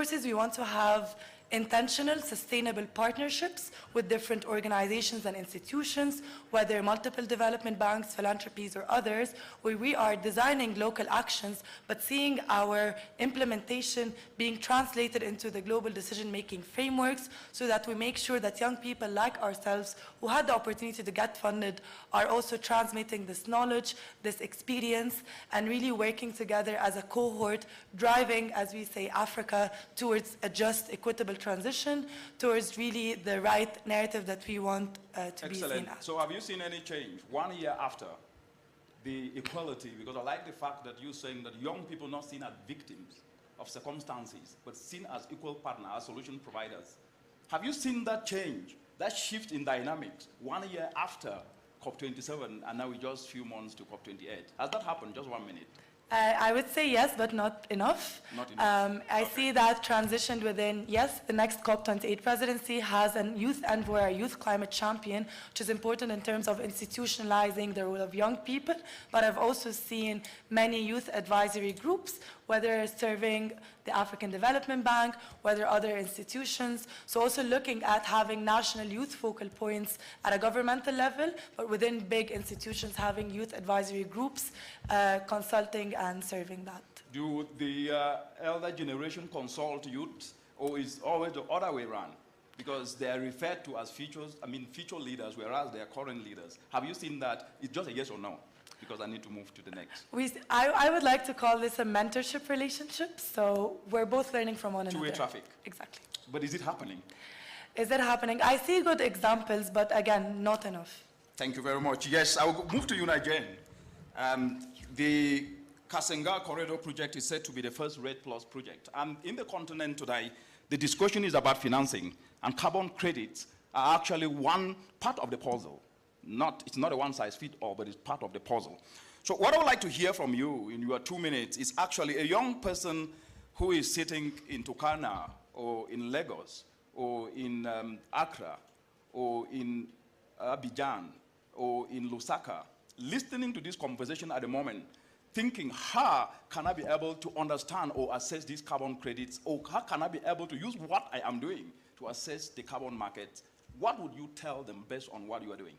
course, is we want to have intentional, sustainable partnerships with different organizations and institutions, whether multiple development banks, philanthropies, or others, where we are designing local actions, but seeing our implementation being translated into the global decision-making frameworks so that we make sure that young people like ourselves who had the opportunity to get funded are also transmitting this knowledge, this experience, and really working together as a cohort, driving, as we say, Africa towards a just, equitable transition, towards really the right narrative that we want to be seen as. So have you seen any change 1 year after the equality? Because I like the fact that you're saying that young people not seen as victims of circumstances, but seen as equal partners, as solution providers. Have you seen that change, that shift in dynamics 1 year after COP27, and now we're just a few months to COP28? Has that happened? Just 1 minute. I would say yes, but not enough. Not enough. I see that transitioned within, yes, the next COP28 presidency has a youth envoy, a youth climate champion, which is important in terms of institutionalizing the role of young people, but I've also seen many youth advisory groups, whether serving the African Development Bank, whether other institutions. So also looking at having national youth focal points at a governmental level, but within big institutions having youth advisory groups, consulting and serving that. Do the elder generation consult youth, or is it always the other way around? Because they are referred to as future leaders, whereas they are current leaders. Have you seen that? It's just a yes or no, because I need to move to the next. I would like to call this a mentorship relationship, so we're both learning from one another. Two-way traffic. Exactly. But is it happening? Is it happening? I see good examples, but again, not enough. Thank you very much. Yes, I will move to you, Nigen. The Kasenga Corridor project is said to be the first RED Plus project. And in the continent today, the discussion is about financing, and carbon credits are actually one part of the puzzle. It's not a one-size-fits-all, but it's part of the puzzle. So what I would like to hear from you in your 2 minutes is actually a young person who is sitting in Turkana, or in Lagos, or in Accra, or in Abidjan, or in Lusaka, listening to this conversation at the moment, thinking, how can I be able to understand or assess these carbon credits, or how can I be able to use what I am doing to assess the carbon market? What would you tell them based on what you are doing?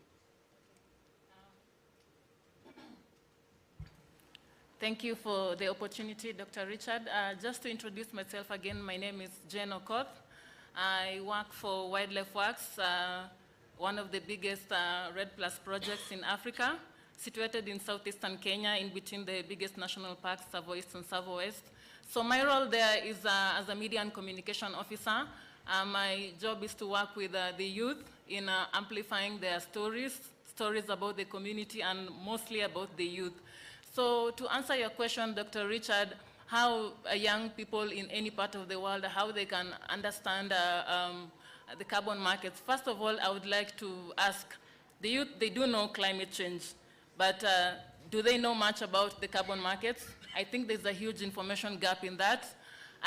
Thank you for the opportunity, Dr. Richard. Just to introduce myself again, my name is Jane Okoth. I work for Wildlife Works, one of the biggest RED Plus projects in Africa, situated in southeastern Kenya, in between the biggest national parks, Savo East and Savo West. So my role there is as a media and communication officer. My job is to work with the youth in amplifying their stories about the community, and mostly about the youth. So to answer your question, Dr. Richard, how young people in any part of the world, how they can understand the carbon markets. First of all, I would like to ask the youth, they do know climate change, but do they know much about the carbon markets? I think there's a huge information gap in that.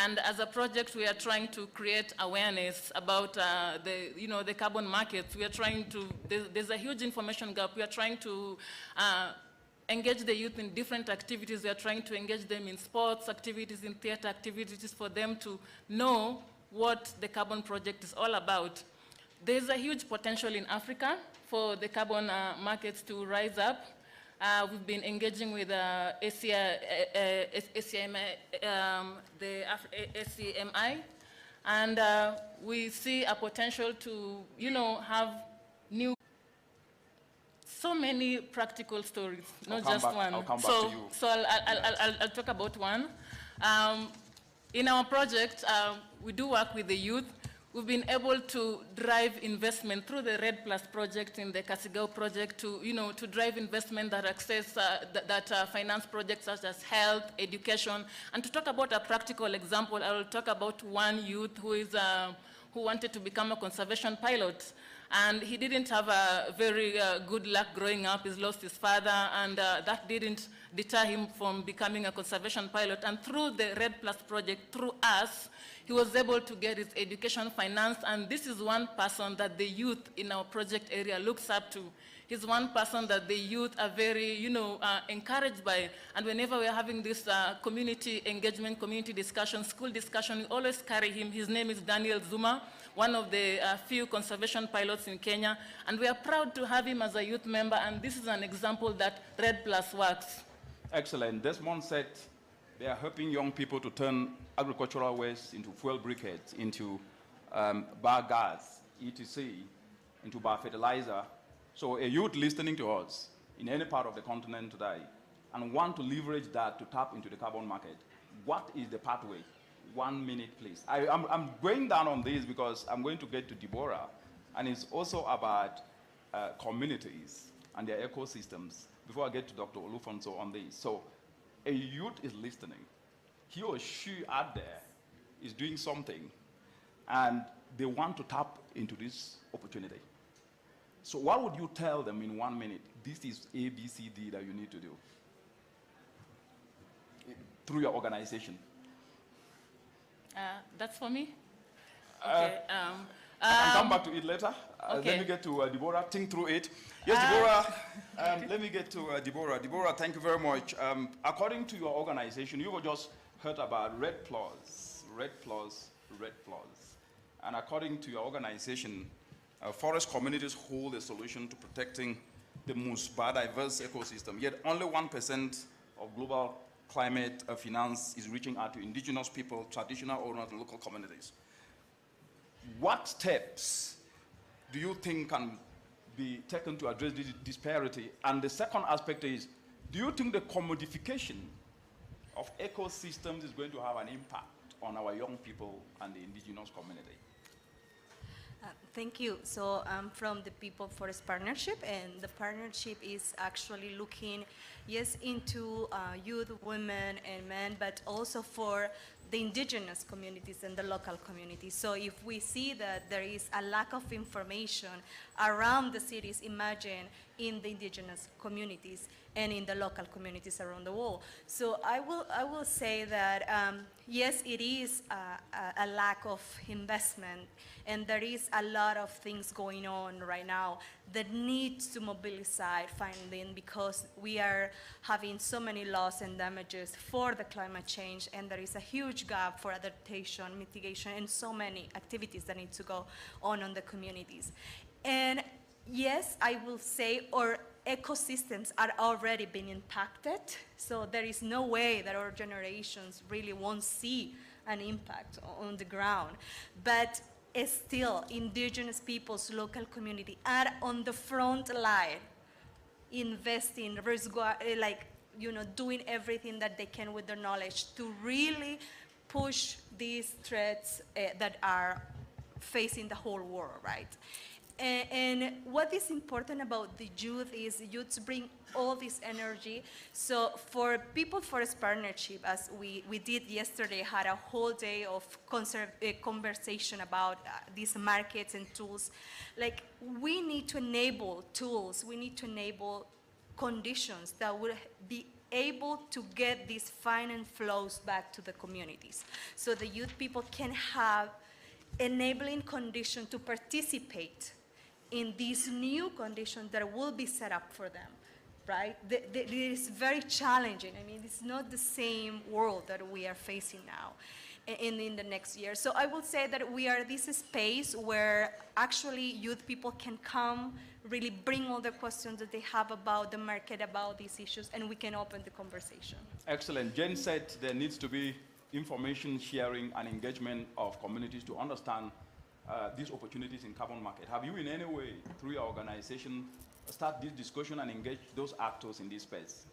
And as a project, we are trying to create awareness about the carbon markets. We are trying to, there's a huge information gap. We are trying to engage the youth in different activities. We are trying to engage them in sports activities, in theater activities, for them to know what the carbon project is all about. There's a huge potential in Africa for the carbon markets to rise up. We've been engaging with SCMI, and we see a potential to, have new, so many practical stories, not just one. I'll come back to you. So I'll talk about one. In our project, we do work with the youth. We've been able to drive investment through the RED Plus project in the Kasigao project to, to drive investment that finance projects such as health, education. And to talk about a practical example, I will talk about one youth who wanted to become a conservation pilot. And he didn't have a very good luck growing up. He's lost his father, and that didn't deter him from becoming a conservation pilot. And through the RED Plus project, through us, he was able to get his education financed. And this is one person that the youth in our project area looks up to. He's one person that the youth are very, encouraged by. And whenever we're having this community engagement, community discussion, school discussion, we always carry him. His name is Daniel Zuma, one of the few conservation pilots in Kenya. And we are proud to have him as a youth member. And this is an example that Red Plus works. Excellent. Desmond said they are helping young people to turn agricultural waste into fuel briquettes, into biogas, etc., into biofertilizer. So a youth listening to us in any part of the continent today and want to leverage that to tap into the carbon market, what is the pathway? 1 minute, please. I'm going down on this because I'm going to get to Deborah, and it's also about communities and their ecosystems before I get to Dr. Olufonso on this. So a youth is listening. He or she out there is doing something, and they want to tap into this opportunity. So what would you tell them in 1 minute? This is A, B, C, D that you need to do through your organization. That's for me? Okay. I can come back to it later. Okay. Let me get to Deborah. Think through it. Yes, Deborah. Let me get to Deborah. Deborah, thank you very much. According to your organization, you just heard about Red Plus, Red Plus, Red Plus. And according to your organization, forest communities hold a solution to protecting the most biodiverse ecosystem, yet only 1% of global climate finance is reaching out to indigenous people, traditional owners, and local communities. What steps do you think can be taken to address this disparity? And the second aspect is, do you think the commodification of ecosystems is going to have an impact on our young people and the indigenous community? Thank you. So I'm from the People Forest Partnership, and the partnership is actually looking, yes, into youth, women, and men, but also for the indigenous communities and the local communities. So if we see that there is a lack of information around the cities, imagine in the indigenous communities and in the local communities around the world. So I will say that yes, it is a lack of investment, and there is a lot of things going on right now that needs to mobilize funding, because we are having so many loss and damages for the climate change, and there is a huge gap for adaptation, mitigation, and so many activities that need to go on the communities. And yes, I will say our ecosystems are already being impacted, so there is no way that our generations really won't see an impact on the ground. But still, indigenous peoples, local community are on the front line, investing, doing everything that they can with their knowledge to really push these threats that are facing the whole world, right? And what is important about the youth is youths bring all this energy. So for People Forest Partnership, as we did yesterday, had a whole day of conversation about these markets and tools. Like, we need to enable tools, we need to enable conditions that will be able to get these finance flows back to the communities. So the youth people can have enabling conditions to participate in these new conditions that will be set up for them, right? It is very challenging. I mean, it's not the same world that we are facing now in the next year. So I would say that we are this space where actually youth people can come, really bring all the questions that they have about the market, about these issues, and we can open the conversation. Excellent. Jen said there needs to be information sharing and engagement of communities to understand these opportunities in carbon market. Have you in any way, through your organization, start this discussion and engage those actors in this space?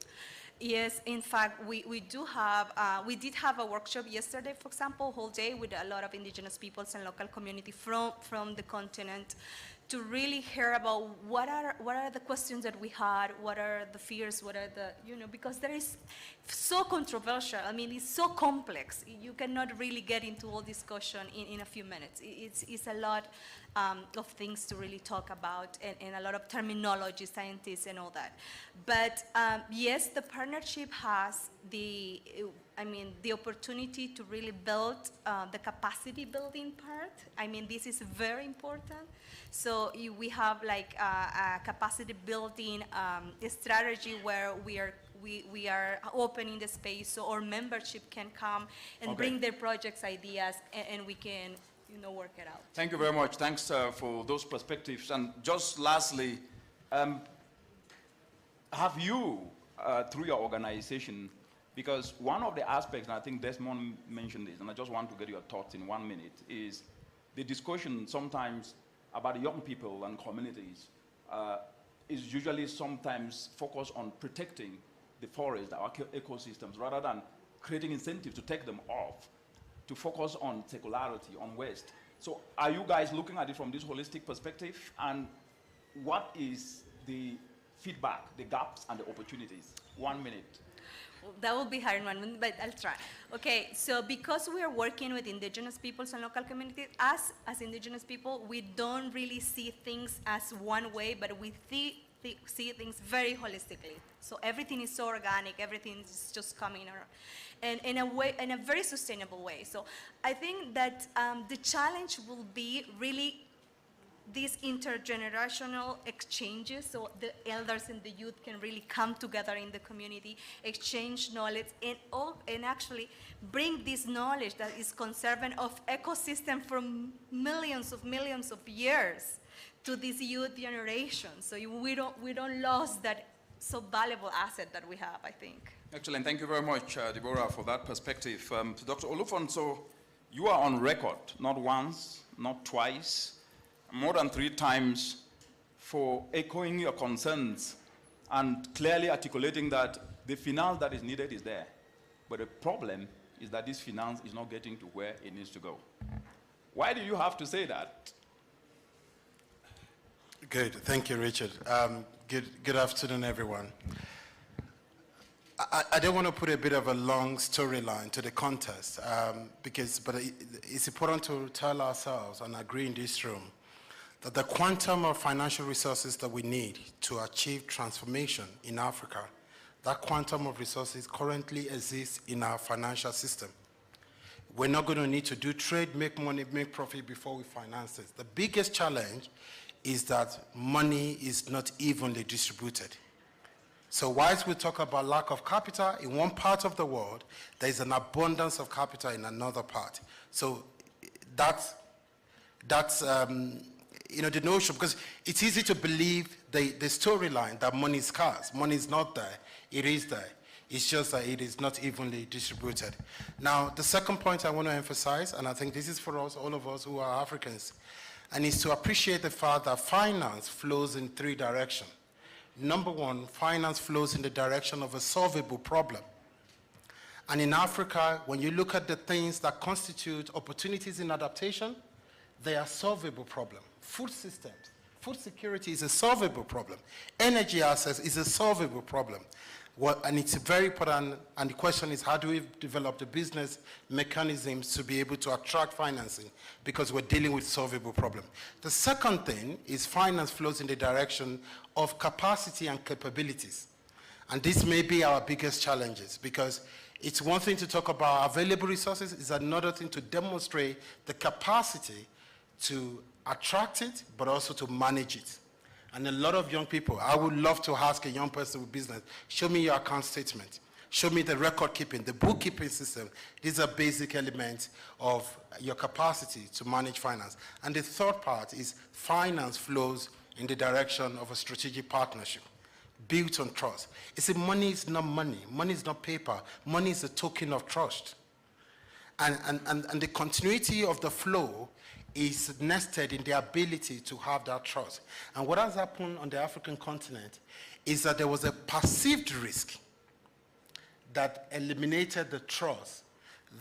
Yes, in fact, we did have a workshop yesterday, for example, whole day with a lot of indigenous peoples and local community from the continent, to really hear about what are the questions that we had, what are the fears, what are the, because there is so controversial. I mean, it's so complex. You cannot really get into all discussion in a few minutes. It's a lot of things to really talk about, and a lot of terminology, scientists and all that. But yes, the partnership has the opportunity to really build the capacity building part. This is very important. So we have like a capacity building strategy where we are opening the space so our membership can come and bring their projects, ideas, and we can, work it out. Thank you very much. Thanks for those perspectives. And just lastly, have you, through your organization, because one of the aspects, and I think Desmond mentioned this, and I just want to get your thoughts in 1 minute, is the discussion sometimes about young people and communities is usually sometimes focused on protecting the forest, our ecosystems, rather than creating incentives to take them off, to focus on circularity, on waste. So are you guys looking at it from this holistic perspective? And what is the feedback, the gaps, and the opportunities? 1 minute. That will be hard one, but I'll try. Okay, so because we are working with indigenous peoples and local communities, us as indigenous people, we don't really see things as one way, but we see things very holistically. So everything is so organic, everything is just coming around. And in a very sustainable way. So I think that the challenge will be really these intergenerational exchanges, so the elders and the youth can really come together in the community, exchange knowledge, and actually bring this knowledge that is conserving of ecosystem from millions of years to this youth generation. So we don't lose that so valuable asset that we have, I think. Excellent. Thank you very much, Deborah, for that perspective. To Dr. Olufonso, you are on record, not once, not twice, more than 3 times, for echoing your concerns and clearly articulating that the finance that is needed is there. But the problem is that this finance is not getting to where it needs to go. Why do you have to say that? Good. Thank you, Richard. Good afternoon, everyone. I don't want to put a bit of a long storyline to the contest, but it's important to tell ourselves and agree in this room that the quantum of financial resources that we need to achieve transformation in Africa, that quantum of resources currently exists in our financial system. We're not going to need to do trade, make money, make profit before we finance this. The biggest challenge is that money is not evenly distributed. So whilst we talk about lack of capital in one part of the world, there is an abundance of capital in another part. So that's the notion, because it's easy to believe the storyline that money is scarce. Money is not there. It is there. It's just that it is not evenly distributed. Now, the second point I want to emphasize, and I think this is for us, all of us who are Africans, and is to appreciate the fact that finance flows in 3 directions. Number 1, finance flows in the direction of a solvable problem. And in Africa, when you look at the things that constitute opportunities in adaptation, they are solvable problems. Food systems, food security is a solvable problem. Energy access is a solvable problem. And it's very important, and the question is, how do we develop the business mechanisms to be able to attract financing? Because we're dealing with solvable problems. The second thing is finance flows in the direction of capacity and capabilities. And this may be our biggest challenges, because it's one thing to talk about available resources, it's another thing to demonstrate the capacity to attract it, but also to manage it. And a lot of young people, I would love to ask a young person with business, show me your account statement, show me the record keeping, the bookkeeping system. These are basic elements of your capacity to manage finance. And the third part is finance flows in the direction of a strategic partnership built on trust. You see, money is not money. Money is not paper. Money is a token of trust. And the continuity of the flow is nested in the ability to have that trust. And what has happened on the African continent is that there was a perceived risk that eliminated the trust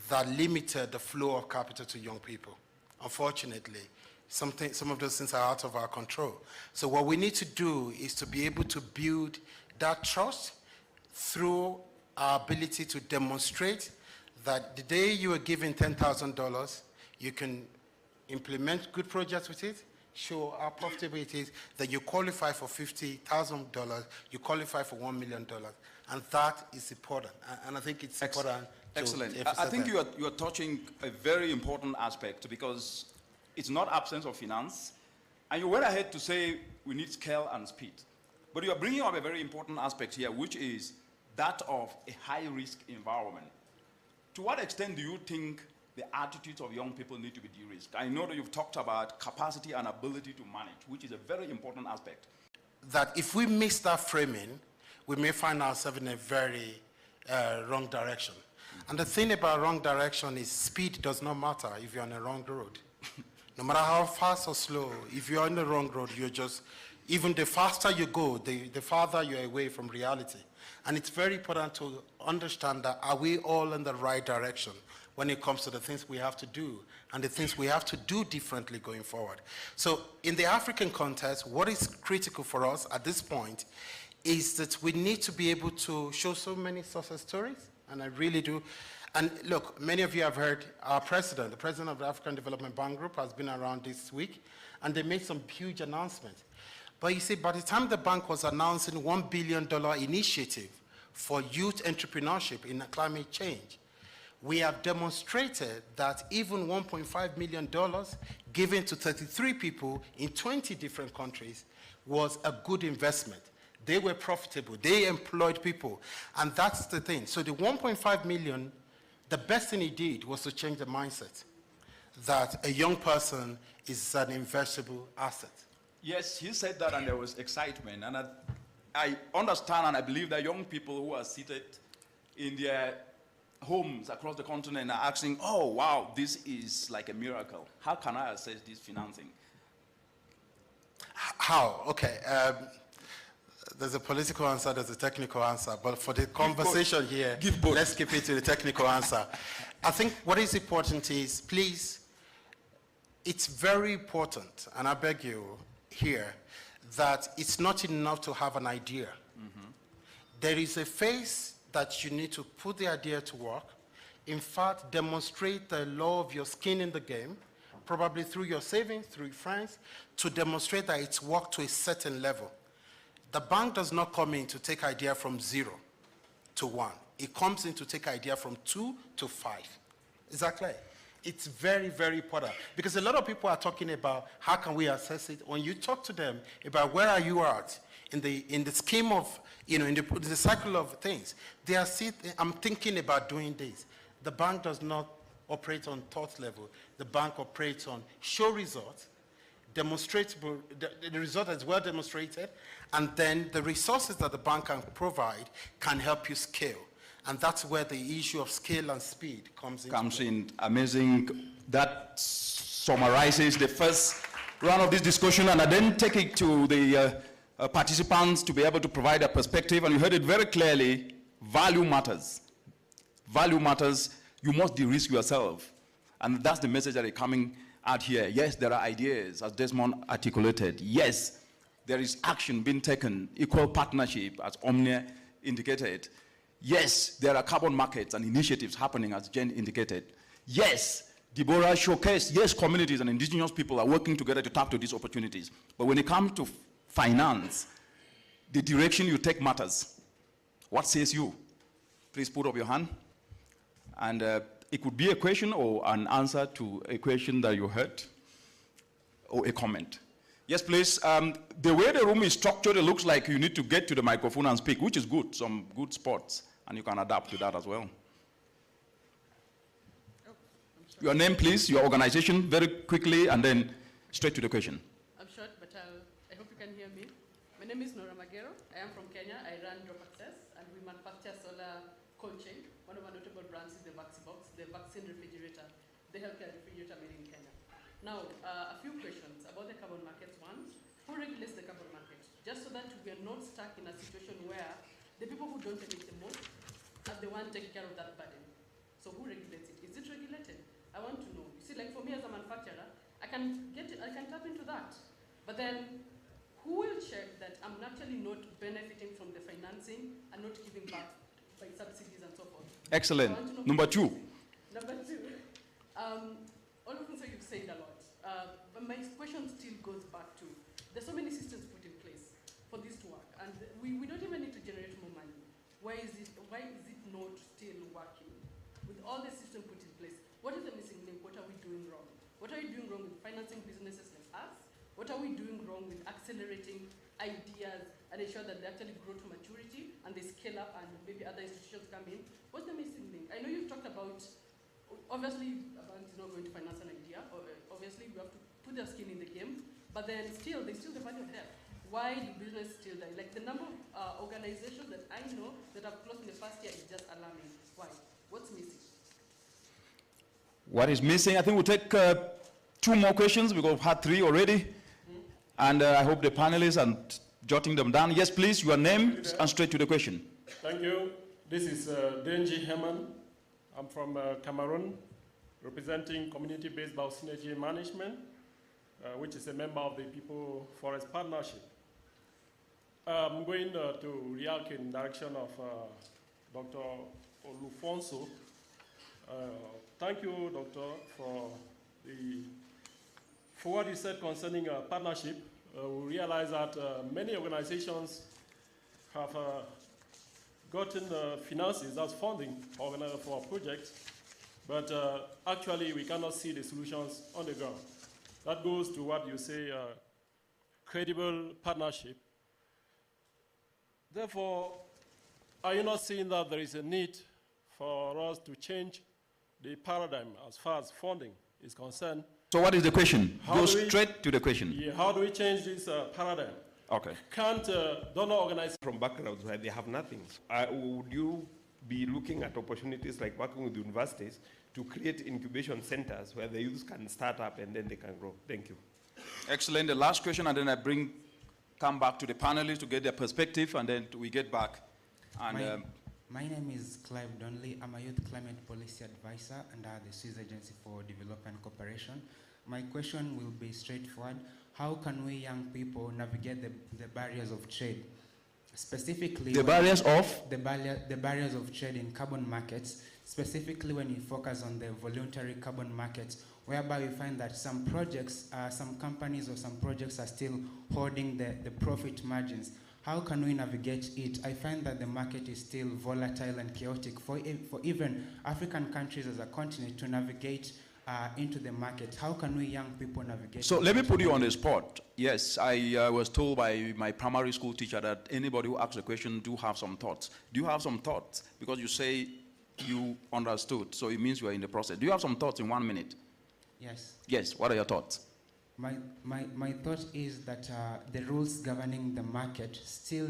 that limited the flow of capital to young people. Unfortunately, some of those things are out of our control. So what we need to do is to be able to build that trust through our ability to demonstrate that the day you are given $10,000, you can implement good projects with it, show how profitable it is, that you qualify for $50,000, you qualify for $1 million. And that is important. And I think it's important Excellent. I emphasize think that. you are touching a very important aspect because it's not absence of finance. And you went ahead to say we need scale and speed. But you are bringing up a very important aspect here, which is that of a high-risk environment. To what extent do you think the attitudes of young people need to be de-risked? I know that you've talked about capacity and ability to manage, which is a very important aspect. That if we miss that framing, we may find ourselves in a very wrong direction. And the thing about wrong direction is speed does not matter if you're on a wrong road. No matter how fast or slow, if you're on the wrong road, you're just, even the faster you go, the farther you're away from reality. And it's very important to understand that are we all in the right direction when it comes to the things we have to do and the things we have to do differently going forward. So in the African context, what is critical for us at this point is that we need to be able to show so many success stories, and I really do. And look, many of you have heard our president, the president of the African Development Bank Group, has been around this week, and they made some huge announcements. But you see, by the time the bank was announcing $1 billion initiative for youth entrepreneurship in climate change, we have demonstrated that even $1.5 million given to 33 people in 20 different countries was a good investment. They were profitable, they employed people, and that's the thing. So the 1.5 million, the best thing he did was to change the mindset that a young person is an investable asset. Yes, he said that and there was excitement. And I understand and I believe that young people who are seated in their homes across the continent are asking, oh, wow, this is like a miracle. How can I access this financing? How? Okay. There's a political answer, there's a technical answer, but for the conversation here, let's keep it to the technical answer. I think what is important is, please, it's very important, and I beg you here, that it's not enough to have an idea. Mm-hmm. There is a phase that you need to put the idea to work, in fact, demonstrate the law of your skin in the game, probably through your savings, through friends, to demonstrate that it's worked to a certain level. The bank does not come in to take idea from 0 to 1. It comes in to take idea from 2 to 5. Is that clear? It's very, very important. Because a lot of people are talking about how can we assess it. When you talk to them about where are you at in the scheme of, in the cycle of things, they are saying, I'm thinking about doing this. The bank does not operate on thought level. The bank operates on show results, demonstrable, the result is well demonstrated, and then the resources that the bank can provide can help you scale. And that's where the issue of scale and speed comes in. Amazing. That summarizes the first round of this discussion, and I then take it to the participants to be able to provide a perspective, and you heard it very clearly, value matters. Value matters. You must de-risk yourself. And that's the message that is coming out here. Yes, there are ideas, as Desmond articulated. Yes, there is action being taken, equal partnership, as Omnia indicated. Yes, there are carbon markets and initiatives happening, as Jen indicated. Yes, Deborah showcased, yes, communities and indigenous people are working together to tap to these opportunities. But when it comes to finance, the direction you take matters. What says you? Please put up your hand. And it could be a question or an answer to a question that you heard, or a comment. Yes, please. The way the room is structured, it looks like you need to get to the microphone and speak, which is good, some good spots, and you can adapt to that as well. Your name, please, your organization, very quickly, and then straight to the question. I'm short, but I hope you can hear me. My name is Nora Magero. I am from Kenya. I run Drop Access, and we manufacture solar cold chain. One of our notable brands is the VaxiBox, the vaccine refrigerator, the healthcare refrigerator made in Kenya. Now, a few questions about the carbon markets. One, who regulates the carbon market? Just so that we are not stuck in a situation where the people who don't emit the most are the ones taking care of that burden. So who regulates it? Is it regulated? I want to know. You see, like for me as a manufacturer, I can tap into that. But then, who will check that I'm actually not benefiting from the financing and not giving back by subsidies and so forth? Excellent. Number two. Number two, all of them say you've said a lot. But my question still goes back to, there's so many systems put in place for this to work. And we don't even need to generate more money. Why is it not still working impacting businesses like us? What are we doing wrong with accelerating ideas and ensure that they actually grow to maturity and they scale up and maybe other institutions come in? What's the missing link? I know you've talked about, obviously, a bank is not going to finance an idea. Obviously, we have to put their skin in the game, but then still, there's still the value of debt. Why do business still die? Like the number of organizations that I know that have closed in the past year is just alarming. Why? What's missing? What is missing? I think we'll take 2 more questions because we've had 3 already. And I hope the panelists are jotting them down. Yes, please, your name and straight to the question. Thank you. This is Denji Heman. I'm from Cameroon, representing community-based biosynergy management, which is a member of the People Forest Partnership. I'm going to react in direction of Dr. Olufonso. Thank you, Doctor, for what you said concerning partnership. We realize that many organizations have gotten finances as funding for projects, but actually we cannot see the solutions on the ground. That goes to what you say, credible partnership. Therefore, are you not seeing that there is a need for us to change the paradigm as far as funding is concerned? So what is the question? How Go do we- straight to the question. Yeah, how do we change this paradigm? Okay. Can't donor organizations from backgrounds where they have nothing. Would you be looking at opportunities like working with universities to create incubation centers where the youth can start up and then they can grow? Thank you. Excellent. The last question, and then I come back to the panelists to get their perspective, and then we get back. And my name is Clive Donnelly. I'm a youth climate policy advisor under the Swiss Agency for Development Cooperation. My question will be straightforward. How can we young people navigate the barriers of trade? Specifically, the barriers of? The barriers of trade in carbon markets, specifically when you focus on the voluntary carbon markets, whereby we find that some projects, some companies or some projects are still holding the profit margins. How can we navigate it? I find that the market is still volatile and chaotic for even African countries as a continent to navigate into the market. How can we young people navigate? So let me put you on the spot. Yes, I was told by my primary school teacher that anybody who asks a question do have some thoughts. Do you have some thoughts? Because you say you understood, so it means you are in the process. Do you have some thoughts in 1 minute? Yes. Yes, what are your thoughts? My thought is that the rules governing the market still,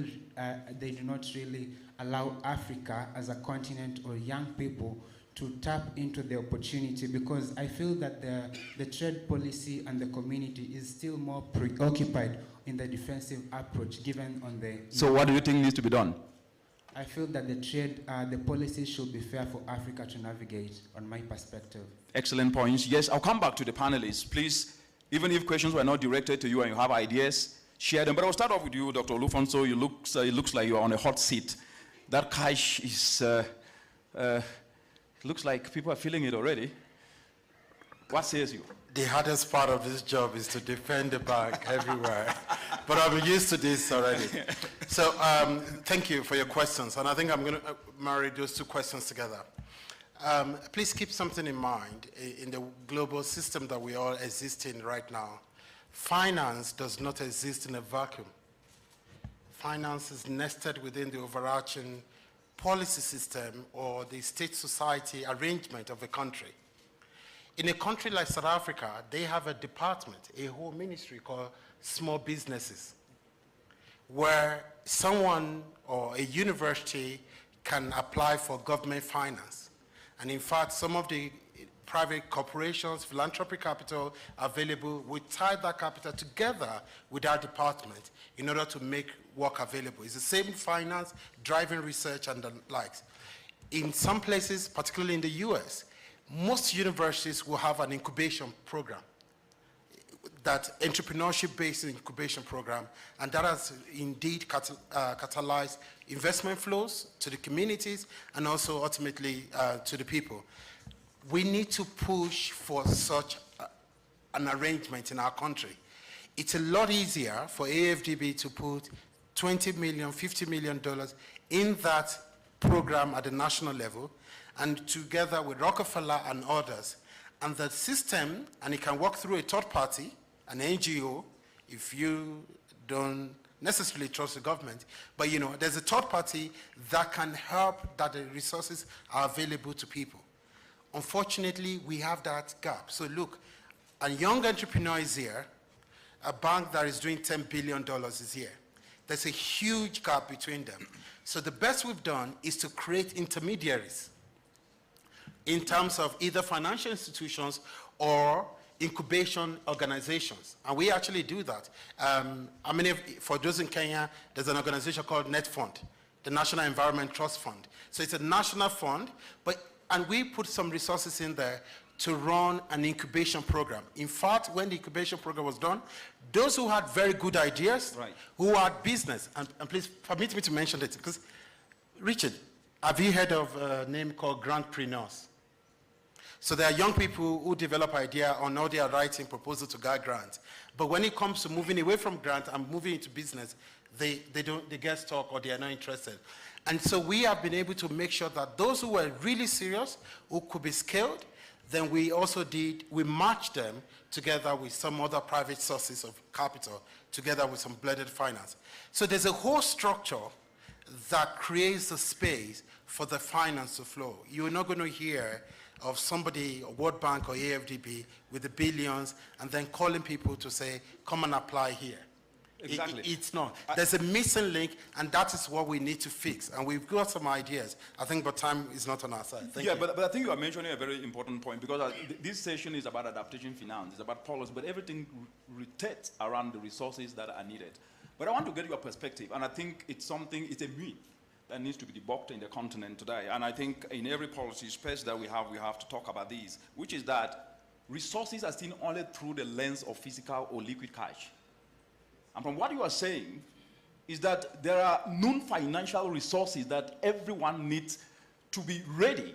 they do not really allow Africa as a continent or young people to tap into the opportunity, because I feel that the trade policy and the community is still more preoccupied in the defensive approach given on the... So what do you think needs to be done? I feel that the policy should be fair for Africa to navigate, on my perspective. Excellent points. Yes, I'll come back to the panelists. Please, even if questions were not directed to you and you have ideas, share them. But I'll start off with you, Dr. Olufonso. It looks like you're on a hot seat. That cash is... looks like people are feeling it already. What says you? The hardest part of this job is to defend the bank everywhere. But I'm used to this already. So thank you for your questions. And I think I'm going to marry those 2 questions together. Please keep something in mind in the global system that we all exist in right now. Finance does not exist in a vacuum. Finance is nested within the overarching policy system or the state-society arrangement of a country. In a country like South Africa, they have a department, a whole ministry called Small Businesses, where someone or a university can apply for government finance. And in fact, some of the private corporations, philanthropic capital available, we tie that capital together with our department in order to make work available. It's the same finance, driving research and the likes. In some places, particularly in the US, most universities will have an incubation program, that entrepreneurship-based incubation program, and that has indeed catalyzed investment flows to the communities and also ultimately to the people. We need to push for such an arrangement in our country. It's a lot easier for AFDB to put $20 million, $50 million in that program at the national level, and together with Rockefeller and others, And the system, and it can work through a third party, an NGO, if you don't necessarily trust the government, but there's a third party that can help that the resources are available to people. Unfortunately, we have that gap. So look, a young entrepreneur is here, a bank that is doing $10 billion is here. There's a huge gap between them. So the best we've done is to create intermediaries in terms of either financial institutions or incubation organizations. And we actually do that. For those in Kenya, there's an organization called NetFund, the National Environment Trust Fund. So it's a national fund, and we put some resources in there to run an incubation program. In fact, when the incubation program was done, those who had very good ideas, who had business, and please permit me to mention it, because, Richard, have you heard of a name called grantpreneurs? So there are young people who develop idea or now they are writing proposal to get grants. But when it comes to moving away from grant and moving into business, they get stuck or they are not interested. And so we have been able to make sure that those who were really serious, who could be scaled, then we matched them together with some other private sources of capital, together with some blended finance. So there's a whole structure that creates the space for the finance to flow. You're not going to hear of somebody, a World Bank or AFDB, with the billions, and then calling people to say, come and apply here. Exactly. It's not. There's a missing link, and that is what we need to fix. And we've got some ideas, I think, but time is not on our side. Thank you. But I think you are mentioning a very important point, because this session is about adaptation finance, it's about policy, but everything rotates around the resources that are needed. But I want to get your perspective, and I think it's a myth that needs to be debunked in the continent today. And I think in every policy space that we have to talk about these, which is that resources are seen only through the lens of physical or liquid cash. And from what you are saying is that there are non-financial resources that everyone needs to be ready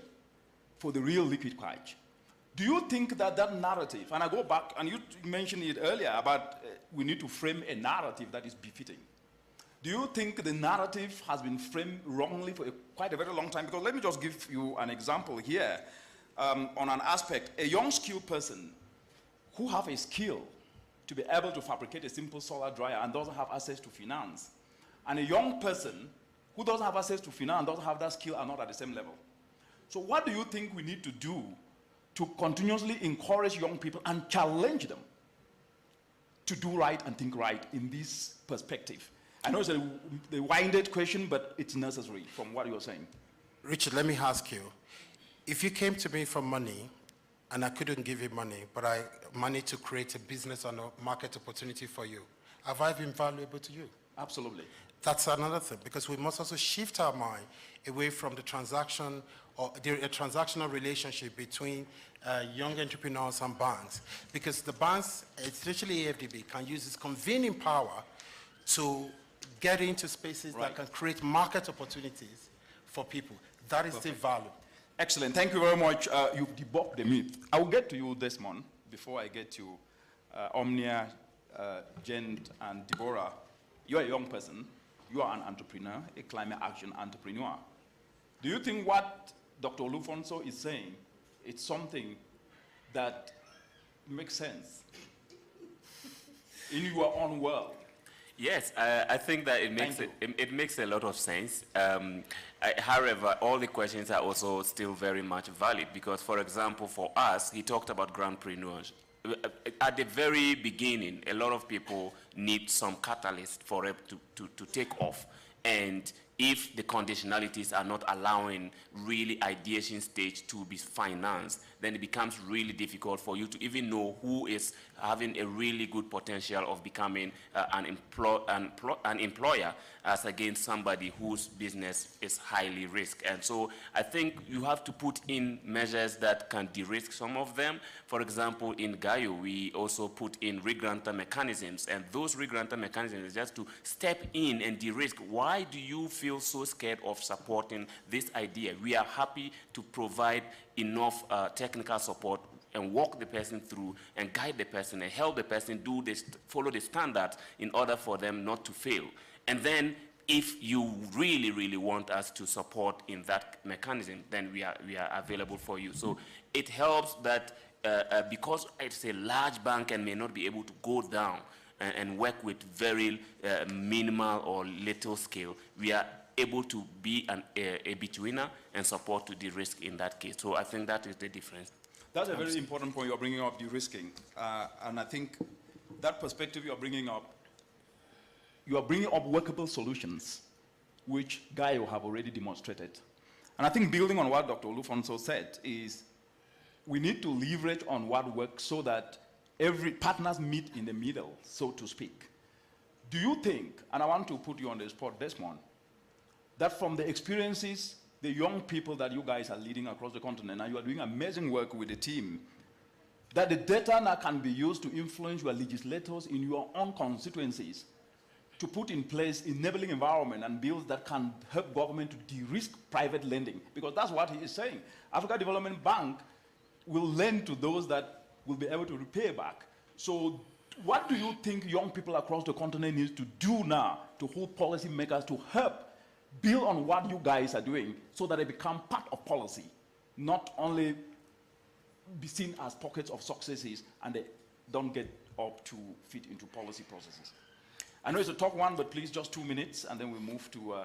for the real liquid cash. Do you think that narrative, and I go back, and you mentioned it earlier about we need to frame a narrative that is befitting. Do you think the narrative has been framed wrongly for quite a very long time? Because let me just give you an example here on an aspect. A young skilled person who have a skill to be able to fabricate a simple solar dryer and doesn't have access to finance, and a young person who doesn't have access to finance, doesn't have that skill, are not at the same level. So what do you think we need to do to continuously encourage young people and challenge them to do right and think right in this perspective? I know it's a winded question, but it's necessary from what you're saying. Richard, let me ask you, if you came to me for money, and I couldn't give you money, but money to create a business and a market opportunity for you, have I been valuable to you? Absolutely. That's another thing, because we must also shift our mind away from the transaction or a transactional relationship between young entrepreneurs and banks, because the banks, especially AFDB, can use its convening power to get into spaces that can create market opportunities for people. That is the value. Excellent. Thank you very much. You've debunked the myth. I will get to you, Desmond, before I get to Omnia, Jen, and Deborah. You're a young person. You are an entrepreneur, a climate action entrepreneur. Do you think what Dr. Olufonso is saying, it's something that makes sense in your own world? Yes, I think that it makes a lot of sense. However, all the questions are also still very much valid because, for example, for us, he talked about grantpreneurs. At the very beginning, a lot of people need some catalyst for it to take off. And if the conditionalities are not allowing really ideation stage to be financed, then it becomes really difficult for you to even know who is having a really good potential of becoming an employer as against somebody whose business is highly risk. And so I think you have to put in measures that can de-risk some of them. For example, in Gaio, we also put in re-grantor mechanisms, and those re-grantor mechanisms is just to step in and de-risk. Why do you feel so scared of supporting this idea? We are happy to provide enough technical support and walk the person through and guide the person and help the person do this, follow the standards in order for them not to fail. And then if you really, really want us to support in that mechanism, then we are available for you. So it helps that because it's a large bank and may not be able to go down and work with very minimal or little scale, we are able to be a betweener and support to de-risk in that case. So I think that is the difference. That's a very important point you're bringing up, de-risking. And I think that perspective you're bringing up, you are bringing up workable solutions, which Gaio have already demonstrated. And I think building on what Dr. Olufonso said is we need to leverage on what works so that every partners meet in the middle, so to speak. Do you think, and I want to put you on the spot, Desmond, that from the experiences, the young people that you guys are leading across the continent, and you are doing amazing work with the team, that the data now can be used to influence your legislators in your own constituencies to put in place enabling environment and bills that can help government to de-risk private lending? Because that's what he is saying. Africa Development Bank will lend to those that will be able to repay back. So what do you think young people across the continent need to do now to hold policymakers to help build on what you guys are doing so that they become part of policy, not only be seen as pockets of successes and they don't get up to fit into policy processes? I know it's a talk one, but please just 2 minutes and then we move to...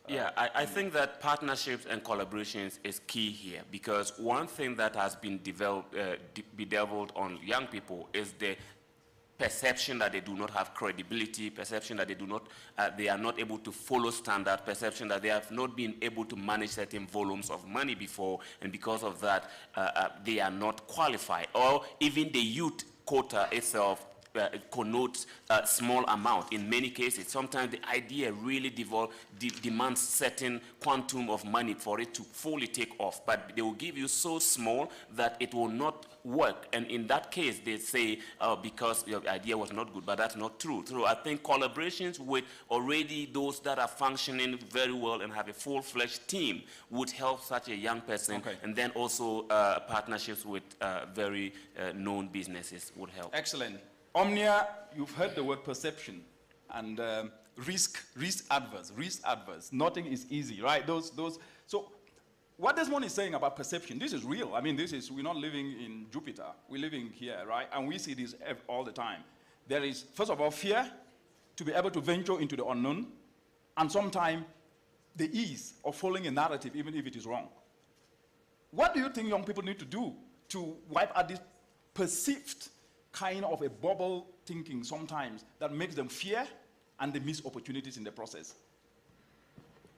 I think that partnerships and collaborations is key here, because one thing that has been bedeviled on young people is the perception that they do not have credibility, perception that they are not able to follow standard, perception that they have not been able to manage certain volumes of money before, and because of that, they are not qualified. Or even the youth quota itself connotes a small amount. In many cases, sometimes the idea really demands certain quantum of money for it to fully take off, but they will give you so small that it will not work. And in that case, they say, because your idea was not good, but that's not true. So I think collaborations with already those that are functioning very well and have a full-fledged team would help such a young person. Okay. And then also partnerships with very known businesses would help. Excellent. Omnia, you've heard the word perception and risk adverse. Nothing is easy, right? So what Desmond is saying about perception, this is real. I mean, we're not living in Jupiter. We're living here, right? And we see this all the time. There is, first of all, fear to be able to venture into the unknown, and sometimes the ease of following a narrative, even if it is wrong. What do you think young people need to do to wipe out this perceived kind of a bubble thinking sometimes that makes them fear and they miss opportunities in the process?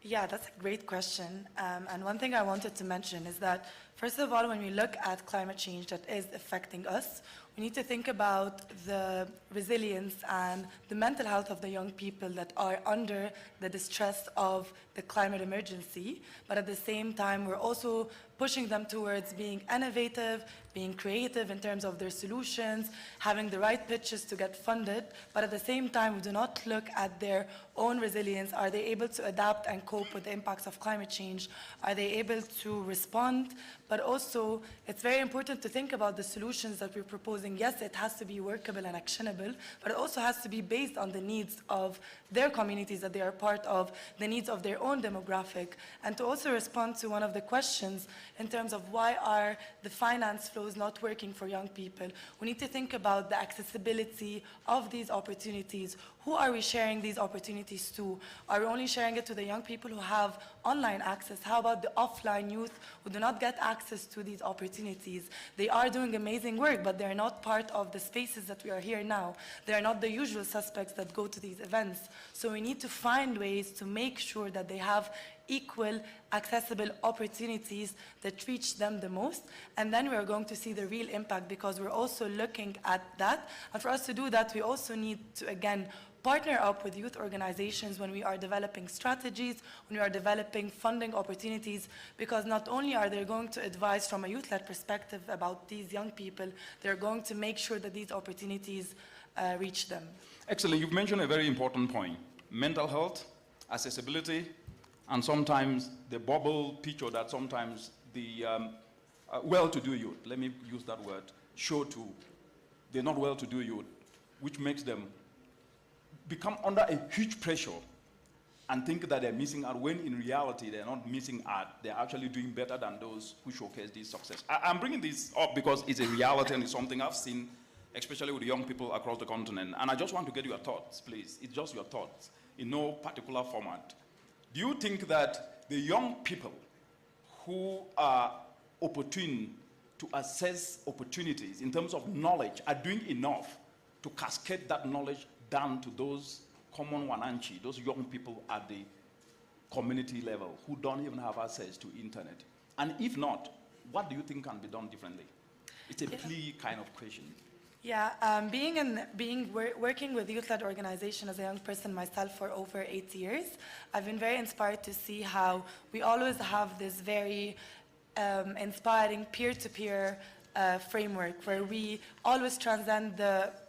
Yeah, that's a great question. And one thing I wanted to mention is that, first of all, when we look at climate change that is affecting us, we need to think about the resilience and the mental health of the young people that are under the distress of the climate emergency. But at the same time, we're also pushing them towards being innovative, being creative in terms of their solutions, having the right pitches to get funded. But at the same time, we do not look at their own resilience. Are they able to adapt and cope with the impacts of climate change? Are they able to respond? But also, it's very important to think about the solutions that we're proposing. Yes, it has to be workable and actionable, but it also has to be based on the needs of their communities that they are part of, the needs of their own demographic, and to also respond to one of the questions in terms of why are the finance flows not working for young people. We need to think about the accessibility of these opportunities. Who are we sharing these opportunities to? Are we only sharing it to the young people who have online access? How about the offline youth who do not get access to these opportunities? They are doing amazing work, but they're not part of the spaces that we are here now. They're not the usual suspects that go to these events. So we need to find ways to make sure that they have equal, accessible opportunities that reach them the most. And then we're going to see the real impact, because we're also looking at that. And for us to do that, we also need to, again, partner up with youth organizations when we are developing strategies, when we are developing funding opportunities, because not only are they going to advise from a youth-led perspective about these young people, they're going to make sure that these opportunities reach them. Excellent. You've mentioned a very important point. Mental health, accessibility, and sometimes the bubble picture that sometimes the well-to-do youth, let me use that word, show to, they're not well-to-do youth, which makes them become under a huge pressure and think that they're missing out, when in reality they're not missing out. They're actually doing better than those who showcase this success. I'm bringing this up because it's a reality and it's something I've seen, especially with young people across the continent. And I just want to get your thoughts, please. It's just your thoughts, in no particular format. Do you think that the young people who are opportune to assess opportunities in terms of knowledge are doing enough to cascade that knowledge down to those common wananchi, those young people at the community level who don't even have access to internet? And if not, what do you think can be done differently? It's a plea kind of question. Yeah, working with youth-led organization as a young person myself for over 8 years, I've been very inspired to see how we always have this very inspiring peer-to-peer framework where we always transcend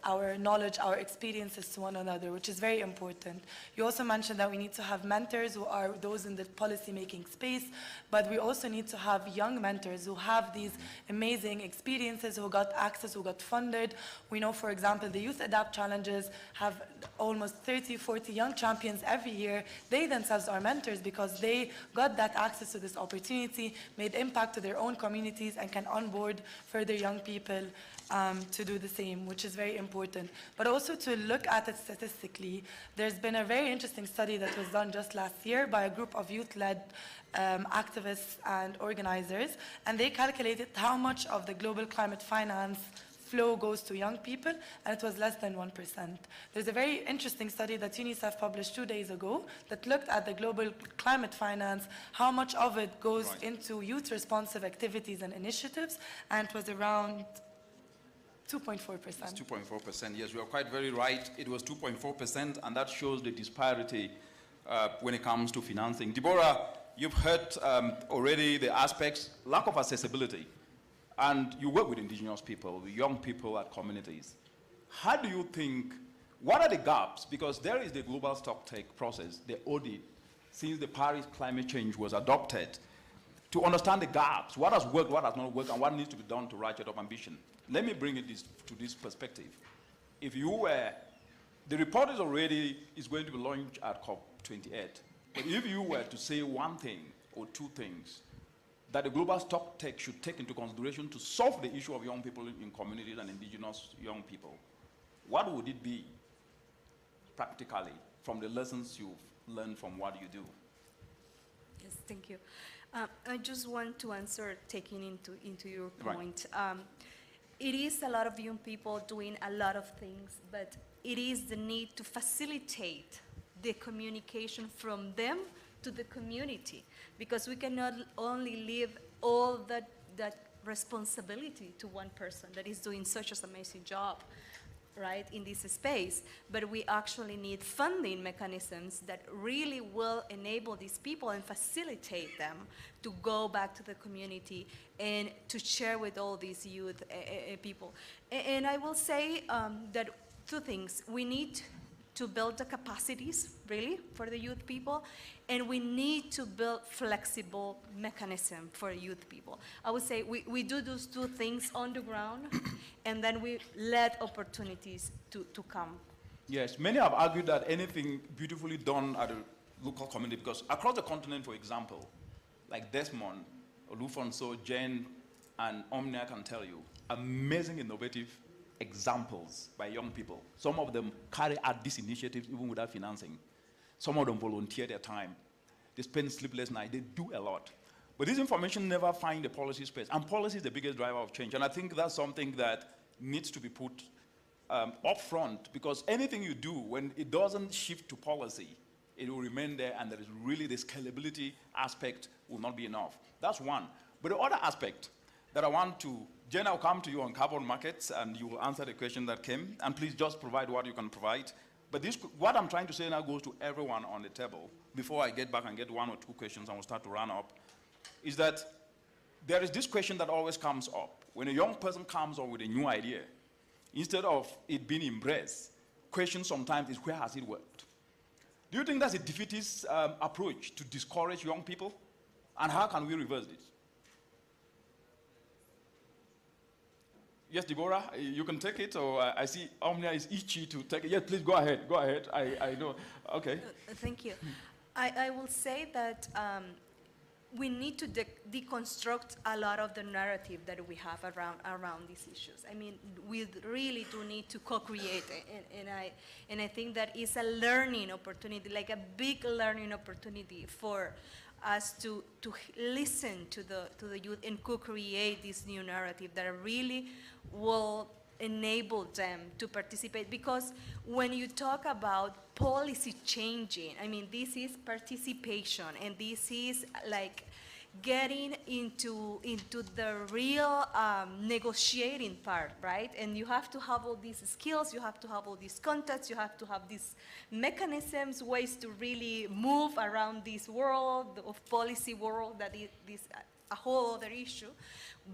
our knowledge, our experiences to one another, which is very important. You also mentioned that we need to have mentors who are those in the policy-making space, but we also need to have young mentors who have these amazing experiences, who got access, who got funded. We know, for example, the Youth Adapt Challenges have almost 30, 40 young champions every year. They themselves are mentors because they got that access to this opportunity, made impact to their own communities, and can onboard further young people to do the same, which is very important. But also to look at it statistically, there's been a very interesting study that was done just last year by a group of youth-led activists and organizers, and they calculated how much of the global climate finance flow goes to young people, and it was less than 1%. There's a very interesting study that UNICEF published 2 days ago that looked at the global climate finance, how much of it goes into youth-responsive activities and initiatives, and it was around 2.4%. It's 2.4%, yes, you are quite very right. It was 2.4%, and that shows the disparity when it comes to financing. Deborah, you've heard already the aspects, lack of accessibility. And you work with indigenous people, with young people at communities. How do you think, what are the gaps? Because there is the global stocktake process, the audit, since the Paris climate change was adopted, to understand the gaps, what has worked, what has not worked, and what needs to be done to ratchet up ambition. Let me bring it to this perspective. If you were, the report is going to be launched at COP28. But if you were to say one thing or two things that the global stocktake should take into consideration to solve the issue of young people in communities and indigenous young people, what would it be practically from the lessons you've learned from what you do? Yes, thank you. I just want to answer taking into your point. It is a lot of young people doing a lot of things, but it is the need to facilitate the communication from them to the community, because we cannot only leave all that responsibility to one person that is doing such an amazing job, right, in this space, but we actually need funding mechanisms that really will enable these people and facilitate them to go back to the community and to share with all these youth people. And I will say that two things. We need to build the capacities, really, for the youth people, and we need to build flexible mechanism for youth people. I would say we do those two things on the ground, and then we let opportunities to come. Yes, many have argued that anything beautifully done at a local community, because across the continent, for example, like Desmond, Olufonso, Jen, and Omnia can tell you, amazing, innovative examples by young people. Some of them carry out these initiatives even without financing. Some of them volunteer their time. They spend sleepless nights. They do a lot. But this information never finds the policy space. And policy is the biggest driver of change. And I think that's something that needs to be put up front, because anything you do, when it doesn't shift to policy, it will remain there, and there is really the scalability aspect will not be enough. That's one. But the other aspect that I want to, Jen, I'll come to you on carbon markets, and you will answer the question that came. And please just provide what you can provide. But this, what I'm trying to say now goes to everyone on the table. Before I get back and get one or two questions and we'll start to run up, is that there is this question that always comes up. When a young person comes up with a new idea, instead of it being embraced, question sometimes is, where has it worked? Do you think that's a defeatist approach to discourage young people? And how can we reverse this? Yes, Deborah, you can take it, or I see Omnia is itchy to take it. Yes, please go ahead. Go ahead. I know. Okay. Thank you. I will say that we need to deconstruct a lot of the narrative that we have around these issues. I mean, we really do need to co-create, and I think that is a learning opportunity, like a big learning opportunity for us to listen to the youth and co-create this new narrative that really will enable them to participate. Because when you talk about policy changing, I mean, this is participation, and this is like getting into the real negotiating part, right? And you have to have all these skills, you have to have all these contacts, you have to have these mechanisms, ways to really move around this world of policy world that is a whole other issue,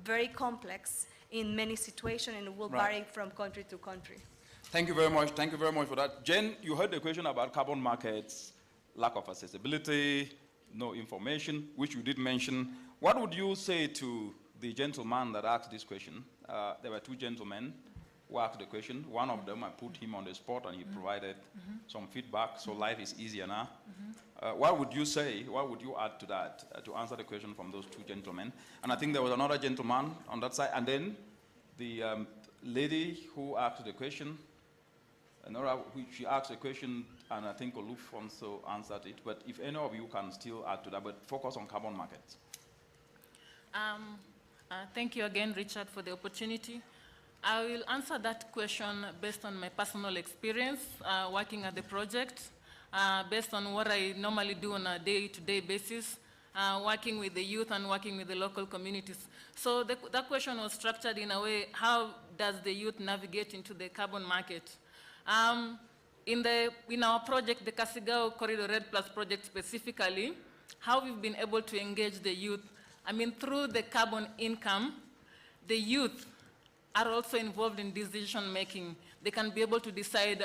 very complex in many situations, and will vary from country to country. Thank you very much. Thank you very much for that. Jen, you heard the question about carbon markets, lack of accessibility, no information, which you did mention. What would you say to the gentleman that asked this question? There were two gentlemen who asked the question. One of them, I put him on the spot and he provided some feedback, so life is easier now. What would you say, what would you add to that, to answer the question from those two gentlemen? And I think there was another gentleman on that side, and then the lady who asked the question, she asked a question, and I think Oluf also answered it, but if any of you can still add to that, but focus on carbon markets. Thank you again, Richard, for the opportunity. I will answer that question based on my personal experience working at the project, based on what I normally do on a day-to-day basis, working with the youth and working with the local communities. So that question was structured in a way, how does the youth navigate into the carbon market? In our project, the Kasigao Corridor Red Plus project specifically, how we've been able to engage the youth, I mean, through the carbon income, the youth are also involved in decision making. They can be able to decide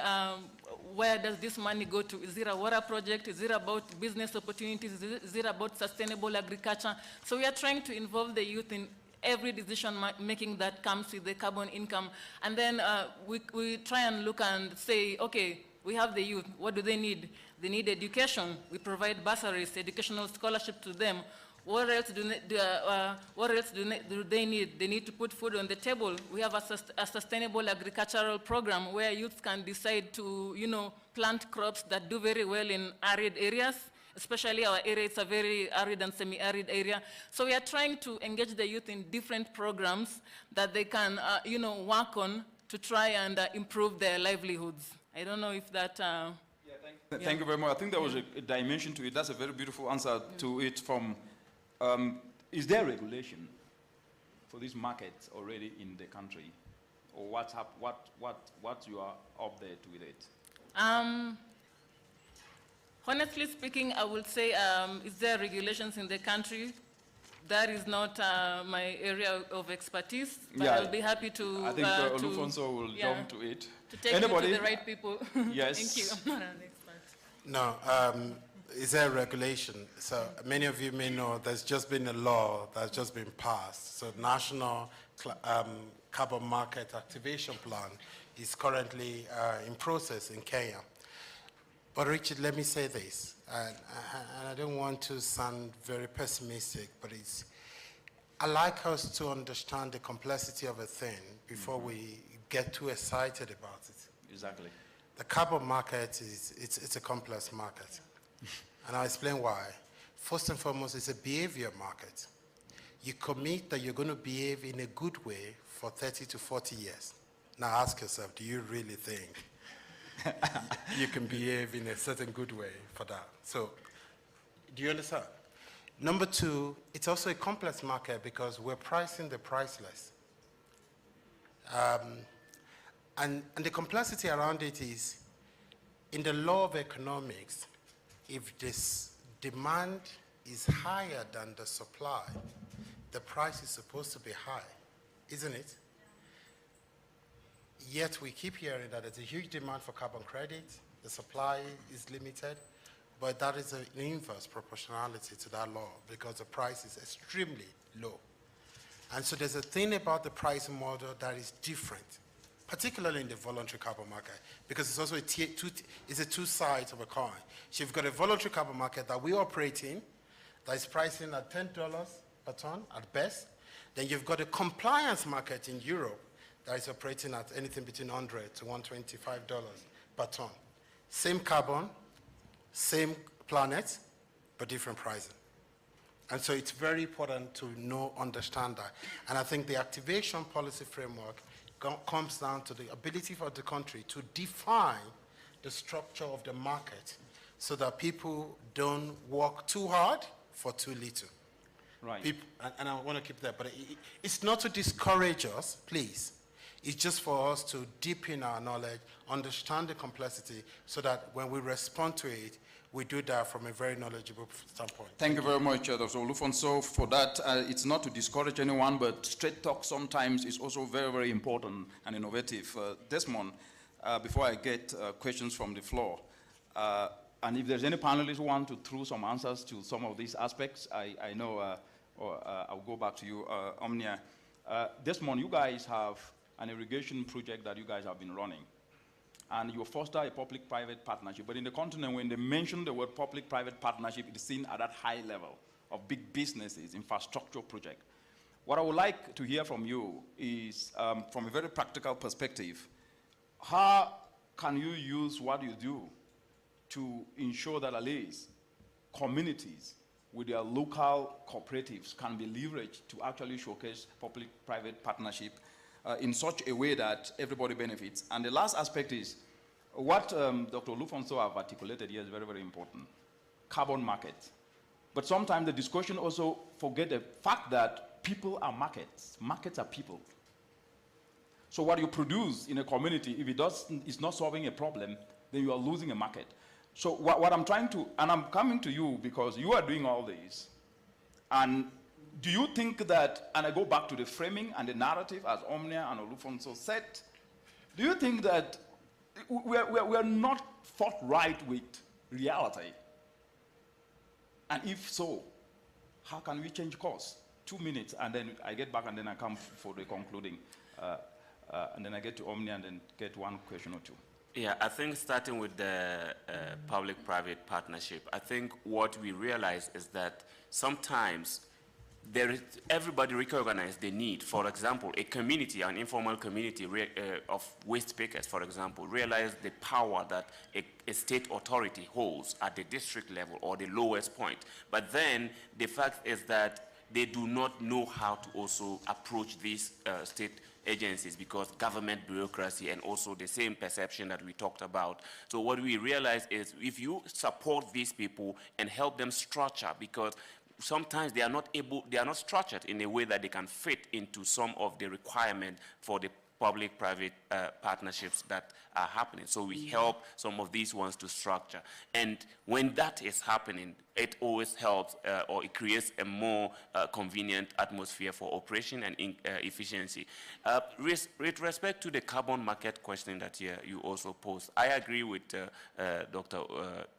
where does this money go to? Is it a water project? Is it about business opportunities? Is it about sustainable agriculture? So we are trying to involve the youth in every decision making that comes with the carbon income. And then we try and look and say, okay, we have the youth, what do they need? They need education. We provide bursaries, educational scholarship to them. What else do they need? They need to put food on the table. We have a sustainable agricultural program where youth can decide to, plant crops that do very well in arid areas. Especially our area, it's a very arid and semi-arid area. So we are trying to engage the youth in different programs that they can, work on to try and improve their livelihoods. I don't know if that... Thank you very much. I think there was a dimension to it. That's a very beautiful answer to it from... is there regulation for these markets already in the country? Or what you are up there to with it? Honestly speaking, I would say, is there regulations in the country? That is not my area of expertise, but I'll be happy to... I think Olufonso will jump to it. To take you to the right people. Yes. Thank you. I'm not an expert. No, is there regulation? So many of you may know there's just been a law that's just been passed. So National Carbon Market Activation Plan is currently in process in Kenya. But Richard, let me say this, and I don't want to sound very pessimistic, but I like us to understand the complexity of a thing before we get too excited about it. Exactly. The carbon market it's a complex market, and I'll explain why. First and foremost, it's a behavior market. You commit that you're going to behave in a good way for 30 to 40 years. Now ask yourself, do you really think you can behave in a certain good way for that? So, do you understand? Number two, it's also a complex market because we're pricing the priceless. And the complexity around it is, in the law of economics, if this demand is higher than the supply, the price is supposed to be high, isn't it? Yet we keep hearing that there's a huge demand for carbon credit, the supply is limited, but that is an inverse proportionality to that law because the price is extremely low. And so there's a thing about the pricing model that is different particularly in the voluntary carbon market, because it's also it's a two sides of a coin. So you've got a voluntary carbon market that we operate in, that is pricing at $10 per ton at best. Then you've got a compliance market in Europe that is operating at anything between $100 to $125 per ton. Same carbon, same planet, but different pricing. And so it's very important to understand that. And I think the activation policy framework comes down to the ability for the country to define the structure of the market so that people don't work too hard for too little. Right. People, and I want to keep that, but it's not to discourage us, please. It's just for us to deepen our knowledge, understand the complexity, so that when we respond to it, we do that from a very knowledgeable standpoint. Thank you very much, Dr. Olufonso, for that. It's not to discourage anyone, but straight talk sometimes is also very, very important and innovative. Desmond, before I get questions from the floor, and if there's any panelists who want to throw some answers to some of these aspects, I know, I'll go back to you, Omnia. Desmond, you guys have an irrigation project that you guys have been running. And you foster a public-private partnership. But in the continent, when they mention the word public-private partnership, it is seen at that high level of big businesses, infrastructure project. What I would like to hear from you is, from a very practical perspective, how can you use what you do to ensure that at least communities with their local cooperatives can be leveraged to actually showcase public-private partnership in such a way that everybody benefits? And the last aspect is what Dr. Olufonso have articulated here is very, very important. Carbon market. But sometimes the discussion also forget the fact that people are markets. Markets are people. So what you produce in a community, if it's not solving a problem, then you are losing a market. So what I'm trying to, and I'm coming to you because you are doing all this, and do you think that, and I go back to the framing and the narrative as Omnia and Olufonso said, do you think that we are not forthright with reality? And if so, how can we change course? 2 minutes, and then I get back, and then I come for the concluding. And then I get to Omnia, and then get one question or two. Yeah, I think starting with the public-private partnership, I think what we realize is that sometimes everybody recognizes the need. For example, a community, an informal community of waste pickers, for example, realize the power that a state authority holds at the district level or the lowest point. But then the fact is that they do not know how to also approach these state agencies because government bureaucracy and also the same perception that we talked about. So what we realize is if you support these people and help them structure, because sometimes they are not structured in a way that they can fit into some of the requirements for the public-private partnerships that are happening. So we help some of these ones to structure. And when that is happening, it always helps or it creates a more convenient atmosphere for operation and efficiency. With respect to the carbon market question that you also posed, I agree with Dr.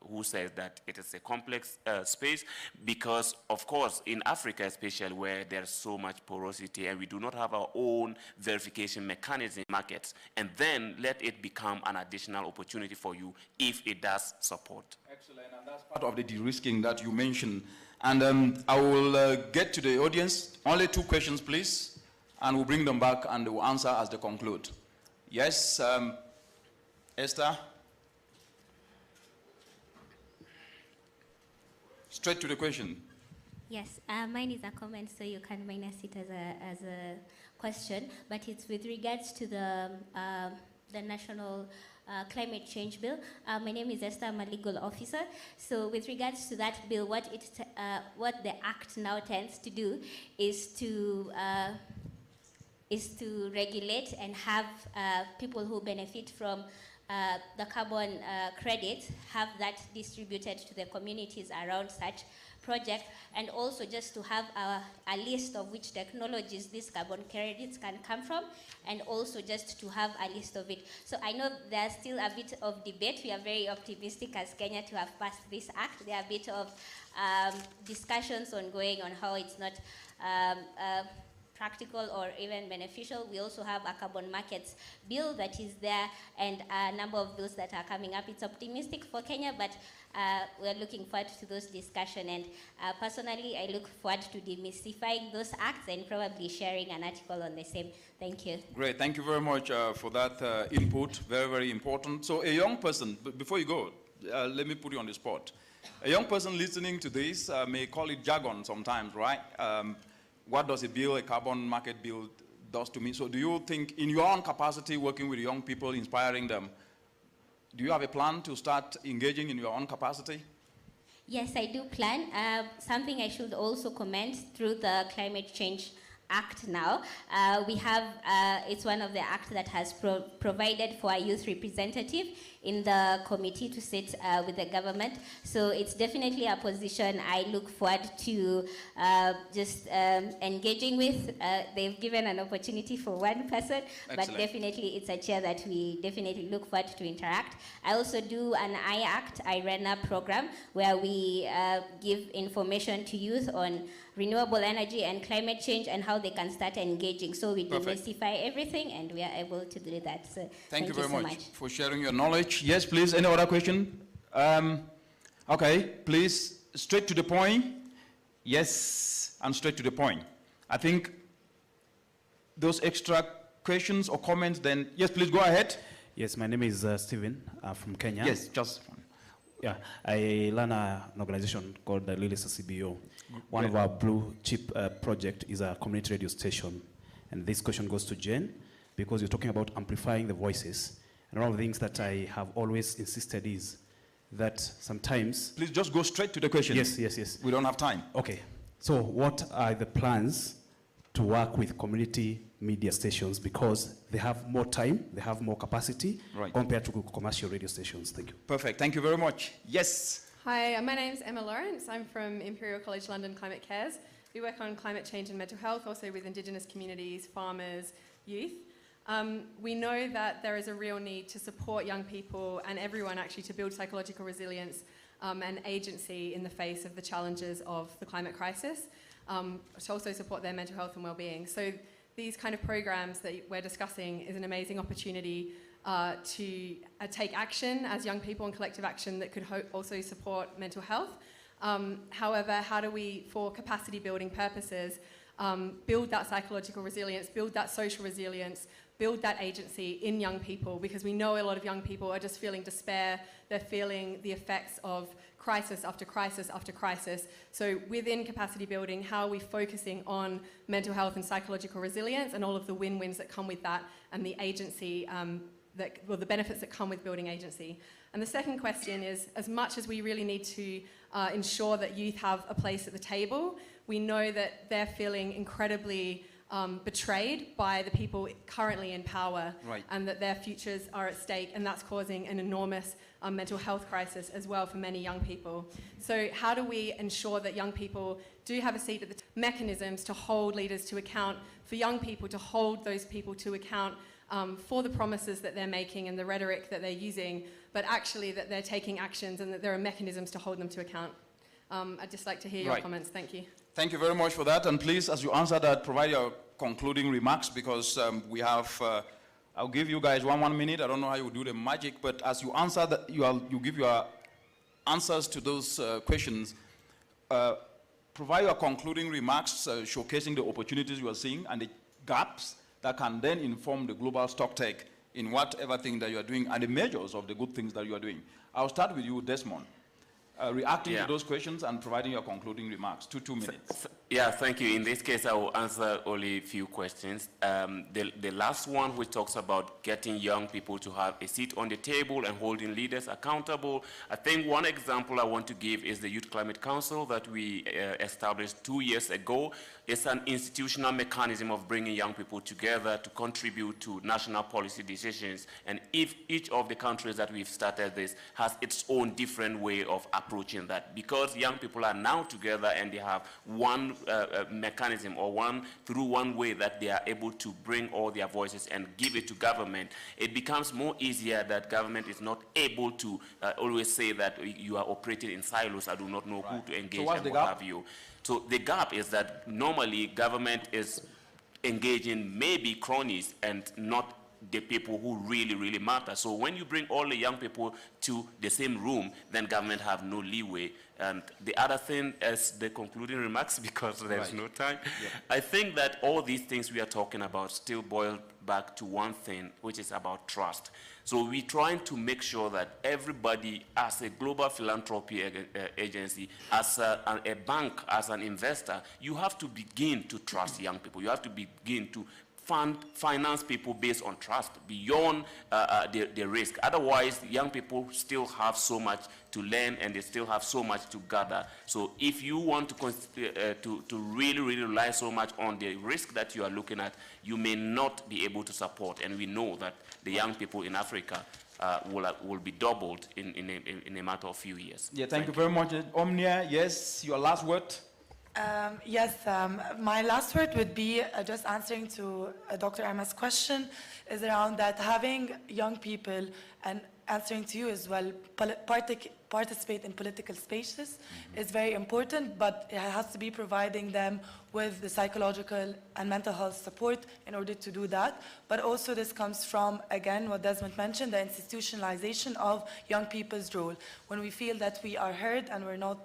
who says that it is a complex space because, of course, in Africa especially where there's so much porosity and we do not have our own verification mechanism markets, and then let it become an additional opportunity for you if it does support. Excellent, and that's part of the de-risking that you mentioned. And I will get to the audience. Only 2 questions, please, and we'll bring them back and we'll answer as they conclude. Yes, Esther? Straight to the question. Yes, mine is a comment, so you can minus it as a question, but it's with regards to the National Climate Change Bill. My name is Esther, I'm a legal officer. So with regards to that bill, what the Act now tends to do is to regulate and have people who benefit from the carbon credit have that distributed to the communities around such project, and also just to have a list of which technologies these carbon credits can come from, and also just to have a list of it. So I know there's still a bit of debate. We are very optimistic as Kenya to have passed this act. There are a bit of discussions ongoing on how it's not practical or even beneficial. We also have a carbon markets bill that is there, and a number of bills that are coming up. It's optimistic for Kenya, but we're looking forward to those discussions. And personally, I look forward to demystifying those acts and probably sharing an article on the same. Thank you. Great. Thank you very much for that input. Very, very important. So a young person, before you go, let me put you on the spot. A young person listening to this may call it jargon sometimes, right? What does a carbon market bill does to me? So do you think, in your own capacity, working with young people, inspiring them, do you have a plan to start engaging in your own capacity? Yes, I do plan. Something I should also comment through the Climate Change Act now. We have, it's one of the acts that has provided for a youth representative in the committee to sit with the government. So it's definitely a position I look forward to just engaging with. They've given an opportunity for one person, Excellent. but definitely it's a chair that we definitely look forward to interact. I also do an I-Act, IRENA program, where we give information to youth on renewable energy and climate change and how they can start engaging. So we demystify everything, and we are able to do that. So thank you very so much for sharing your knowledge. Yes, please. Any other question? Okay, please, straight to the point. Yes, and straight to the point. I think those extra questions or comments, then, yes, please go ahead. Yes, my name is Stephen from Kenya. Yes, just one. Yeah, I run an organization called the Lilisa CBO. One of our blue chip project is a community radio station. And this question goes to Jen, because you're talking about amplifying the voices. And one of the things that I have always insisted is that sometimes... Please just go straight to the question. Yes, yes, yes. We don't have time. Okay. So what are the plans to work with community media stations, because they have more time, they have more capacity compared to commercial radio stations? Thank you. Perfect. Thank you very much. Yes. Hi, my name's Emma Lawrence. I'm from Imperial College London Climate Cares. We work on climate change and mental health, also with Indigenous communities, farmers, youth. We know that there is a real need to support young people and everyone actually to build psychological resilience and agency in the face of the challenges of the climate crisis, to also support their mental health and well-being. So these kind of programs that we're discussing is an amazing opportunity to take action as young people and collective action that could also support mental health. However, how do we, for capacity building purposes, build that psychological resilience, build that social resilience, build that agency in young people, because we know a lot of young people are just feeling despair, they're feeling the effects of crisis after crisis after crisis. So within capacity building, how are we focusing on mental health and psychological resilience and all of the win-wins that come with that, and the agency, the benefits that come with building agency? And the second question is, as much as we really need to ensure that youth have a place at the table, we know that they're feeling incredibly betrayed by the people currently in power, and that their futures are at stake, and that's causing an enormous mental health crisis as well for many young people. So how do we ensure that young people do have a seat at the mechanisms to hold leaders to account, for young people to hold those people to account for the promises that they're making and the rhetoric that they're using, but actually that they're taking actions and that there are mechanisms to hold them to account? I'd just like to hear your comments. Thank you. Thank you very much for that. And please, as you answer that, provide your concluding remarks, because we have, I'll give you guys one minute. I don't know how you do the magic, but as you answer that, you give your answers to those questions, provide your concluding remarks, showcasing the opportunities you are seeing and the gaps that can then inform the global stocktake in whatever thing that you are doing, and the measures of the good things that you are doing. I'll start with you, Desmond. Reacting to those questions and providing your concluding remarks. 2 minutes. Yeah, thank you. In this case, I will answer only a few questions. The last one, which talks about getting young people to have a seat on the table and holding leaders accountable. I think one example I want to give is the Youth Climate Council that we established 2 years ago. It's an institutional mechanism of bringing young people together to contribute to national policy decisions. And if each of the countries that we've started this has its own different way of approaching that, because young people are now together and they have one mechanism or through one way that they are able to bring all their voices and give it to government, it becomes more easier that government is not able to always say that you are operating in silos, I do not know who to engage and what have you. So the gap is that normally government is engaging maybe cronies and not the people who really, really matter. So when you bring all the young people to the same room, then government have no leeway. And the other thing is the concluding remarks, because there's no time. Yeah. I think that all these things we are talking about still boil back to one thing, which is about trust. So we're trying to make sure that everybody, as a global philanthropy agency, as a bank, as an investor, you have to begin to trust young people. You have to begin to finance people based on trust beyond the risk. Otherwise, young people still have so much to learn and they still have so much to gather. So if you want to really, really rely so much on the risk that you are looking at, you may not be able to support. And we know that the young people in Africa will be doubled in a matter of few years. Yeah, thank you very much. Omnia, yes, your last word. My last word would be just answering to Dr. Emma's question is around that having young people and answering to you as well, participate in political spaces is very important, but it has to be providing them with the psychological and mental health support in order to do that. But also this comes from, again, what Desmond mentioned, the institutionalization of young people's role. When we feel that we are heard and we're not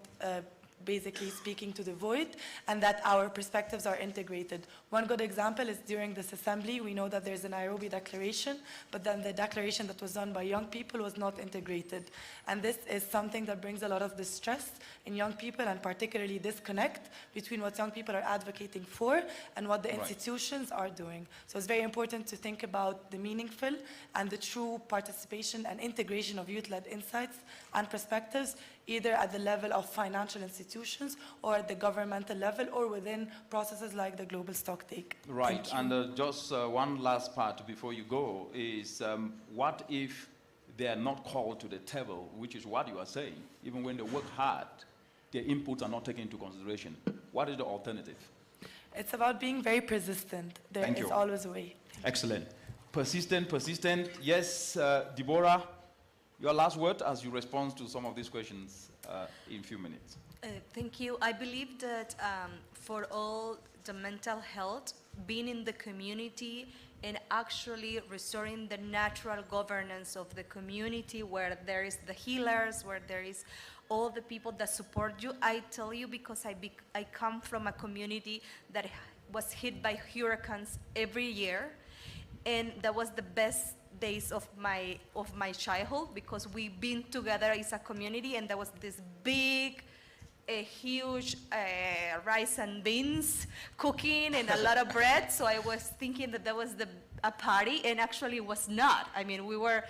basically speaking to the void, and that our perspectives are integrated. One good example is during this assembly, we know that there's a Nairobi declaration, but then the declaration that was done by young people was not integrated. And this is something that brings a lot of distress in young people, and particularly disconnect between what young people are advocating for and what the institutions are doing. So it's very important to think about the meaningful and the true participation and integration of youth-led insights and perspectives, either at the level of financial institutions or at the governmental level or within processes like the global stocktake. Right, and just one last part before you go is what if they are not called to the table, which is what you are saying, even when they work hard, their inputs are not taken into consideration. What is the alternative? It's about being very persistent. There is always a way. Excellent. Persistent. Yes, Deborah, your last word as you respond to some of these questions in a few minutes. Thank you. I believe that for all the mental health, being in the community and actually restoring the natural governance of the community where there is the healers, where there is all the people that support you. I tell you because I come from a community that was hit by hurricanes every year, and that was the best days of my childhood because we've been together as a community, and there was this big, a huge rice and beans cooking and a lot of bread. So I was thinking that was a party, and actually it was not. I mean, we were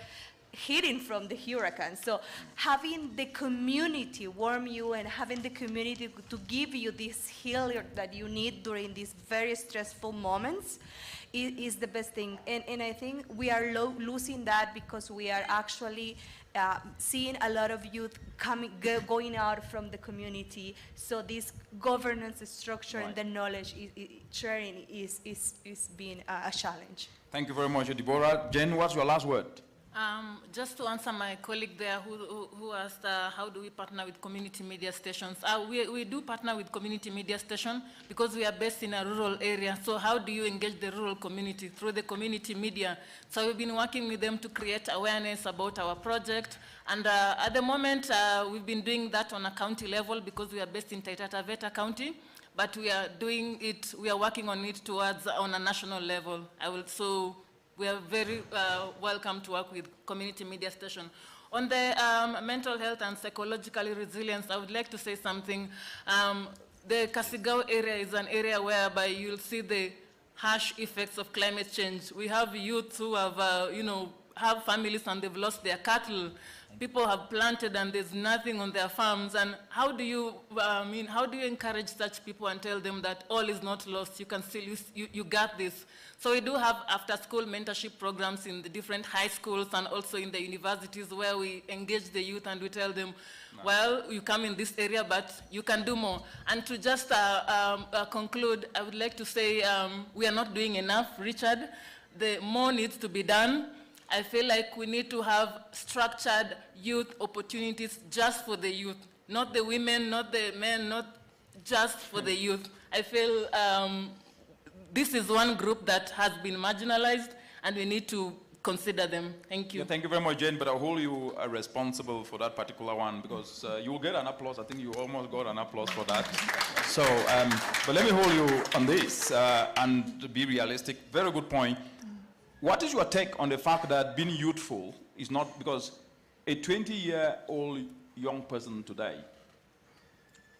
hidden from the hurricane. So having the community warm you and having the community to give you this healer that you need during these very stressful moments is the best thing. And I think we are losing that because we are actually seeing a lot of youth going out from the community. So this governance structure and the knowledge sharing is being a challenge. Thank you very much, Deborah. Jen, what's your last word? Just to answer my colleague there who asked how do we partner with community media stations. We do partner with community media stations because we are based in a rural area. So how do you engage the rural community? Through the community media. So we've been working with them to create awareness about our project. And at the moment, we've been doing that on a county level because we are based in Taita Taveta County. But we are doing it, we are working on it towards on a national level. We are very welcome to work with community media station. On the mental health and psychological resilience, I would like to say something. The Kasigao area is an area whereby you'll see the harsh effects of climate change. We have youth who have, have families and they've lost their cattle. People have planted and there's nothing on their farms. And how do you encourage such people and tell them that all is not lost? You can still, you got this. So we do have after-school mentorship programs in the different high schools and also in the universities where we engage the youth and we tell them, well, you come in this area, but you can do more. And to just conclude, I would like to say we are not doing enough, Richard. The more needs to be done. I feel like we need to have structured youth opportunities just for the youth, not the women, not the men, not just for the youth. I feel this is one group that has been marginalized, and we need to consider them. Thank you. Yeah, thank you very much, Jane, but I'll hold you responsible for that particular one because you will get an applause. I think you almost got an applause for that. So, but let me hold you on this and to be realistic. Very good point. What is your take on the fact that being youthful is not, because a 20-year-old young person today,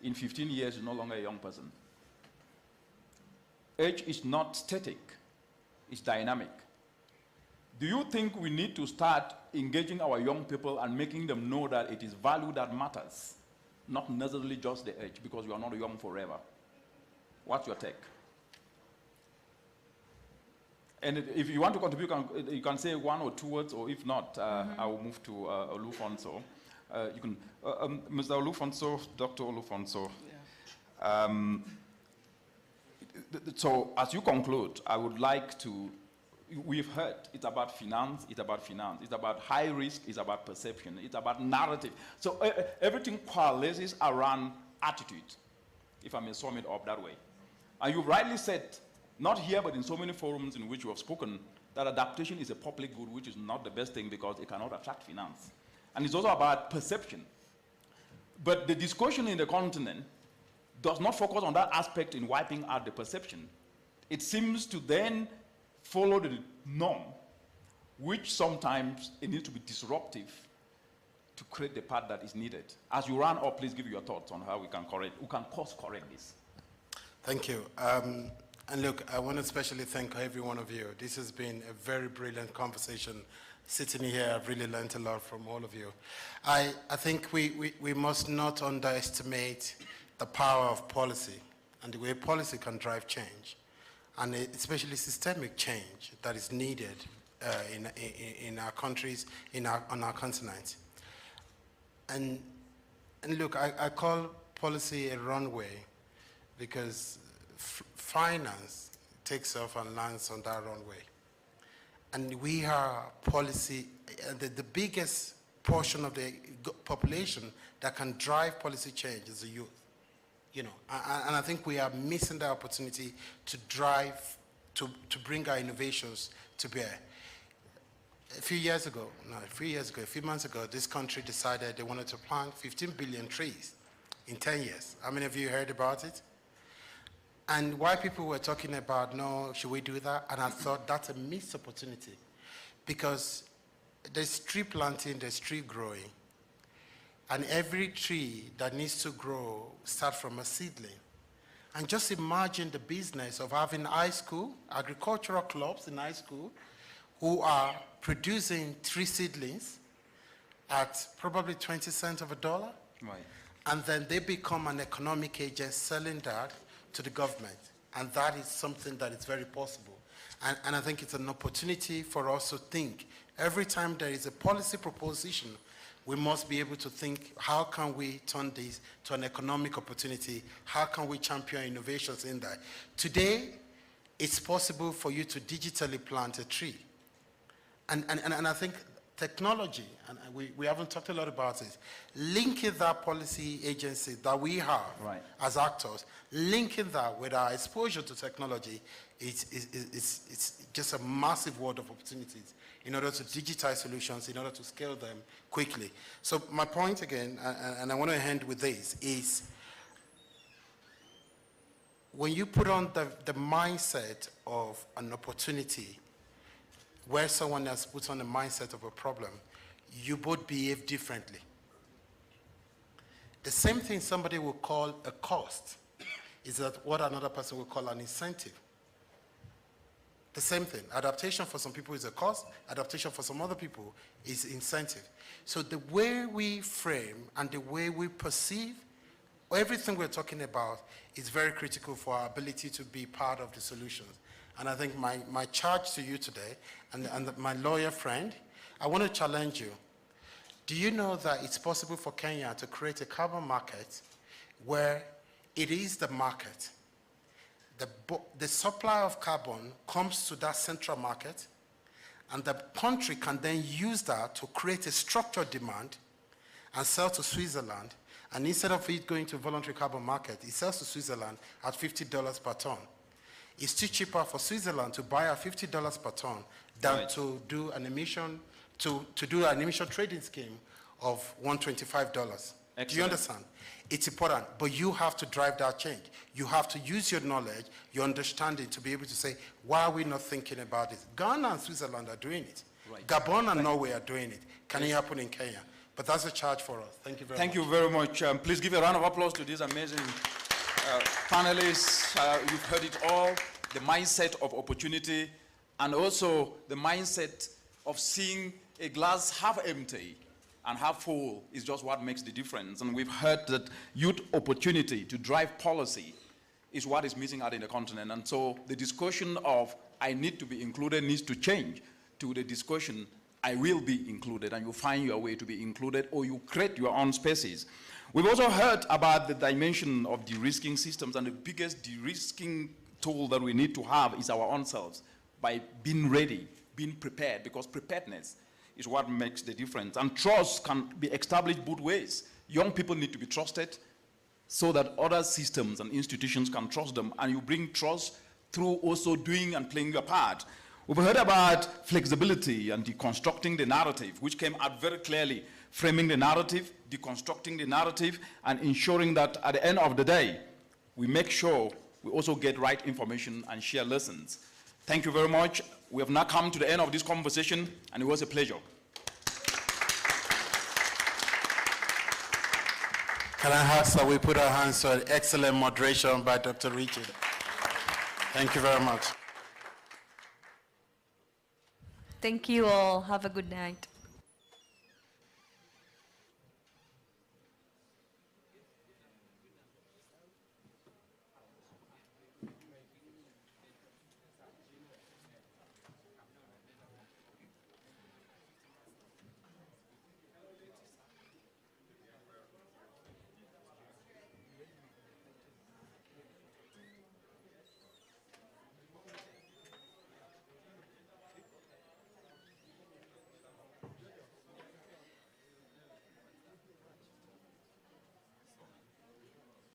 in 15 years is no longer a young person. Age is not static, it's dynamic. Do you think we need to start engaging our young people and making them know that it is value that matters, not necessarily just the age, because you are not young forever? What's your take? And if you want to contribute, you can say 1 or 2 words, or if not, I will move to Olufonso. You can, Mr. Olufonso, Dr. Olufonso. Yeah. So as you conclude, I would like to, we've heard it's about finance, it's about high risk, it's about perception, it's about narrative. So everything coalesces around attitude, if I may sum it up that way. And you've rightly said, not here, but in so many forums in which you have spoken, that adaptation is a public good, which is not the best thing because it cannot attract finance. And it's also about perception. But the discussion in the continent does not focus on that aspect in wiping out the perception. It seems to then follow the norm, which sometimes it needs to be disruptive to create the path that is needed. As you run up, please give your thoughts on how we can course correct this. Thank you. And look, I want to especially thank every one of you. This has been a very brilliant conversation. Sitting here, I've really learned a lot from all of you. I think we must not underestimate the power of policy and the way policy can drive change, and especially systemic change that is needed in our countries, on our continent. And look, I call policy a runway because finance takes off and lands on that runway. And we are policy, the biggest portion of the population that can drive policy change is the youth. You know, and I think we are missing the opportunity to drive, to bring our innovations to bear. A few months ago, this country decided they wanted to plant 15 billion trees in 10 years. How many of you heard about it? And why people were talking about, no, should we do that? And I thought that's a missed opportunity because there's tree planting, there's tree growing. And every tree that needs to grow starts from a seedling. And just imagine the business of having high school, agricultural clubs in high school, who are producing tree seedlings at probably 20 cents of a dollar. Right. And then they become an economic agent selling that to the government. And that is something that is very possible. And I think it's an opportunity for us to think. Every time there is a policy proposition, we must be able to think, how can we turn this to an economic opportunity? How can we champion innovations in that? Today, it's possible for you to digitally plant a tree. And I think technology, and we haven't talked a lot about it, linking that policy agency that we have as actors, linking that with our exposure to technology, it's just a massive world of opportunities in order to digitize solutions, in order to scale them quickly. So my point again, and I want to end with this, is when you put on the mindset of an opportunity where someone else puts on the mindset of a problem, you both behave differently. The same thing somebody will call a cost is that what another person will call an incentive. The same thing. Adaptation for some people is a cost. Adaptation for some other people is incentive. So the way we frame and the way we perceive everything we're talking about is very critical for our ability to be part of the solutions. And I think my charge to you today, and my lawyer friend, I want to challenge you. Do you know that it's possible for Kenya to create a carbon market where it is the market? The supply of carbon comes to that central market, and the country can then use that to create a structured demand and sell to Switzerland. And instead of it going to voluntary carbon market, it sells to Switzerland at $50 per ton. It's still cheaper for Switzerland to buy at $50 per ton than to do an emission, to do an emission trading scheme of $125. Do you understand? It's important, but you have to drive that change. You have to use your knowledge, your understanding to be able to say, why are we not thinking about this? Ghana and Switzerland are doing it. Right. Gabon and Norway are doing it. Can it happen in Kenya? But that's a charge for us. Thank you very much. Thank you very much. Please give a round of applause to these amazing panelists. You've heard it all, the mindset of opportunity and also the mindset of seeing a glass half empty and half full is just what makes the difference. And we've heard that youth opportunity to drive policy is what is missing out in the continent. And so the discussion of I need to be included needs to change to the discussion I will be included, and you find your way to be included, or you create your own spaces. We've also heard about the dimension of de-risking systems, and the biggest de-risking tool that we need to have is our own selves, by being ready, being prepared, because preparedness is what makes the difference. And trust can be established both ways. Young people need to be trusted so that other systems and institutions can trust them, and you bring trust through also doing and playing your part. We've heard about flexibility and deconstructing the narrative, which came out very clearly, framing the narrative, deconstructing the narrative, and ensuring that at the end of the day, we make sure we also get right information and share lessons. Thank you very much. We have now come to the end of this conversation, and it was a pleasure. Can I ask that we put our hands to an excellent moderation by Dr. Richard? Thank you very much. Thank you all. Have a good night.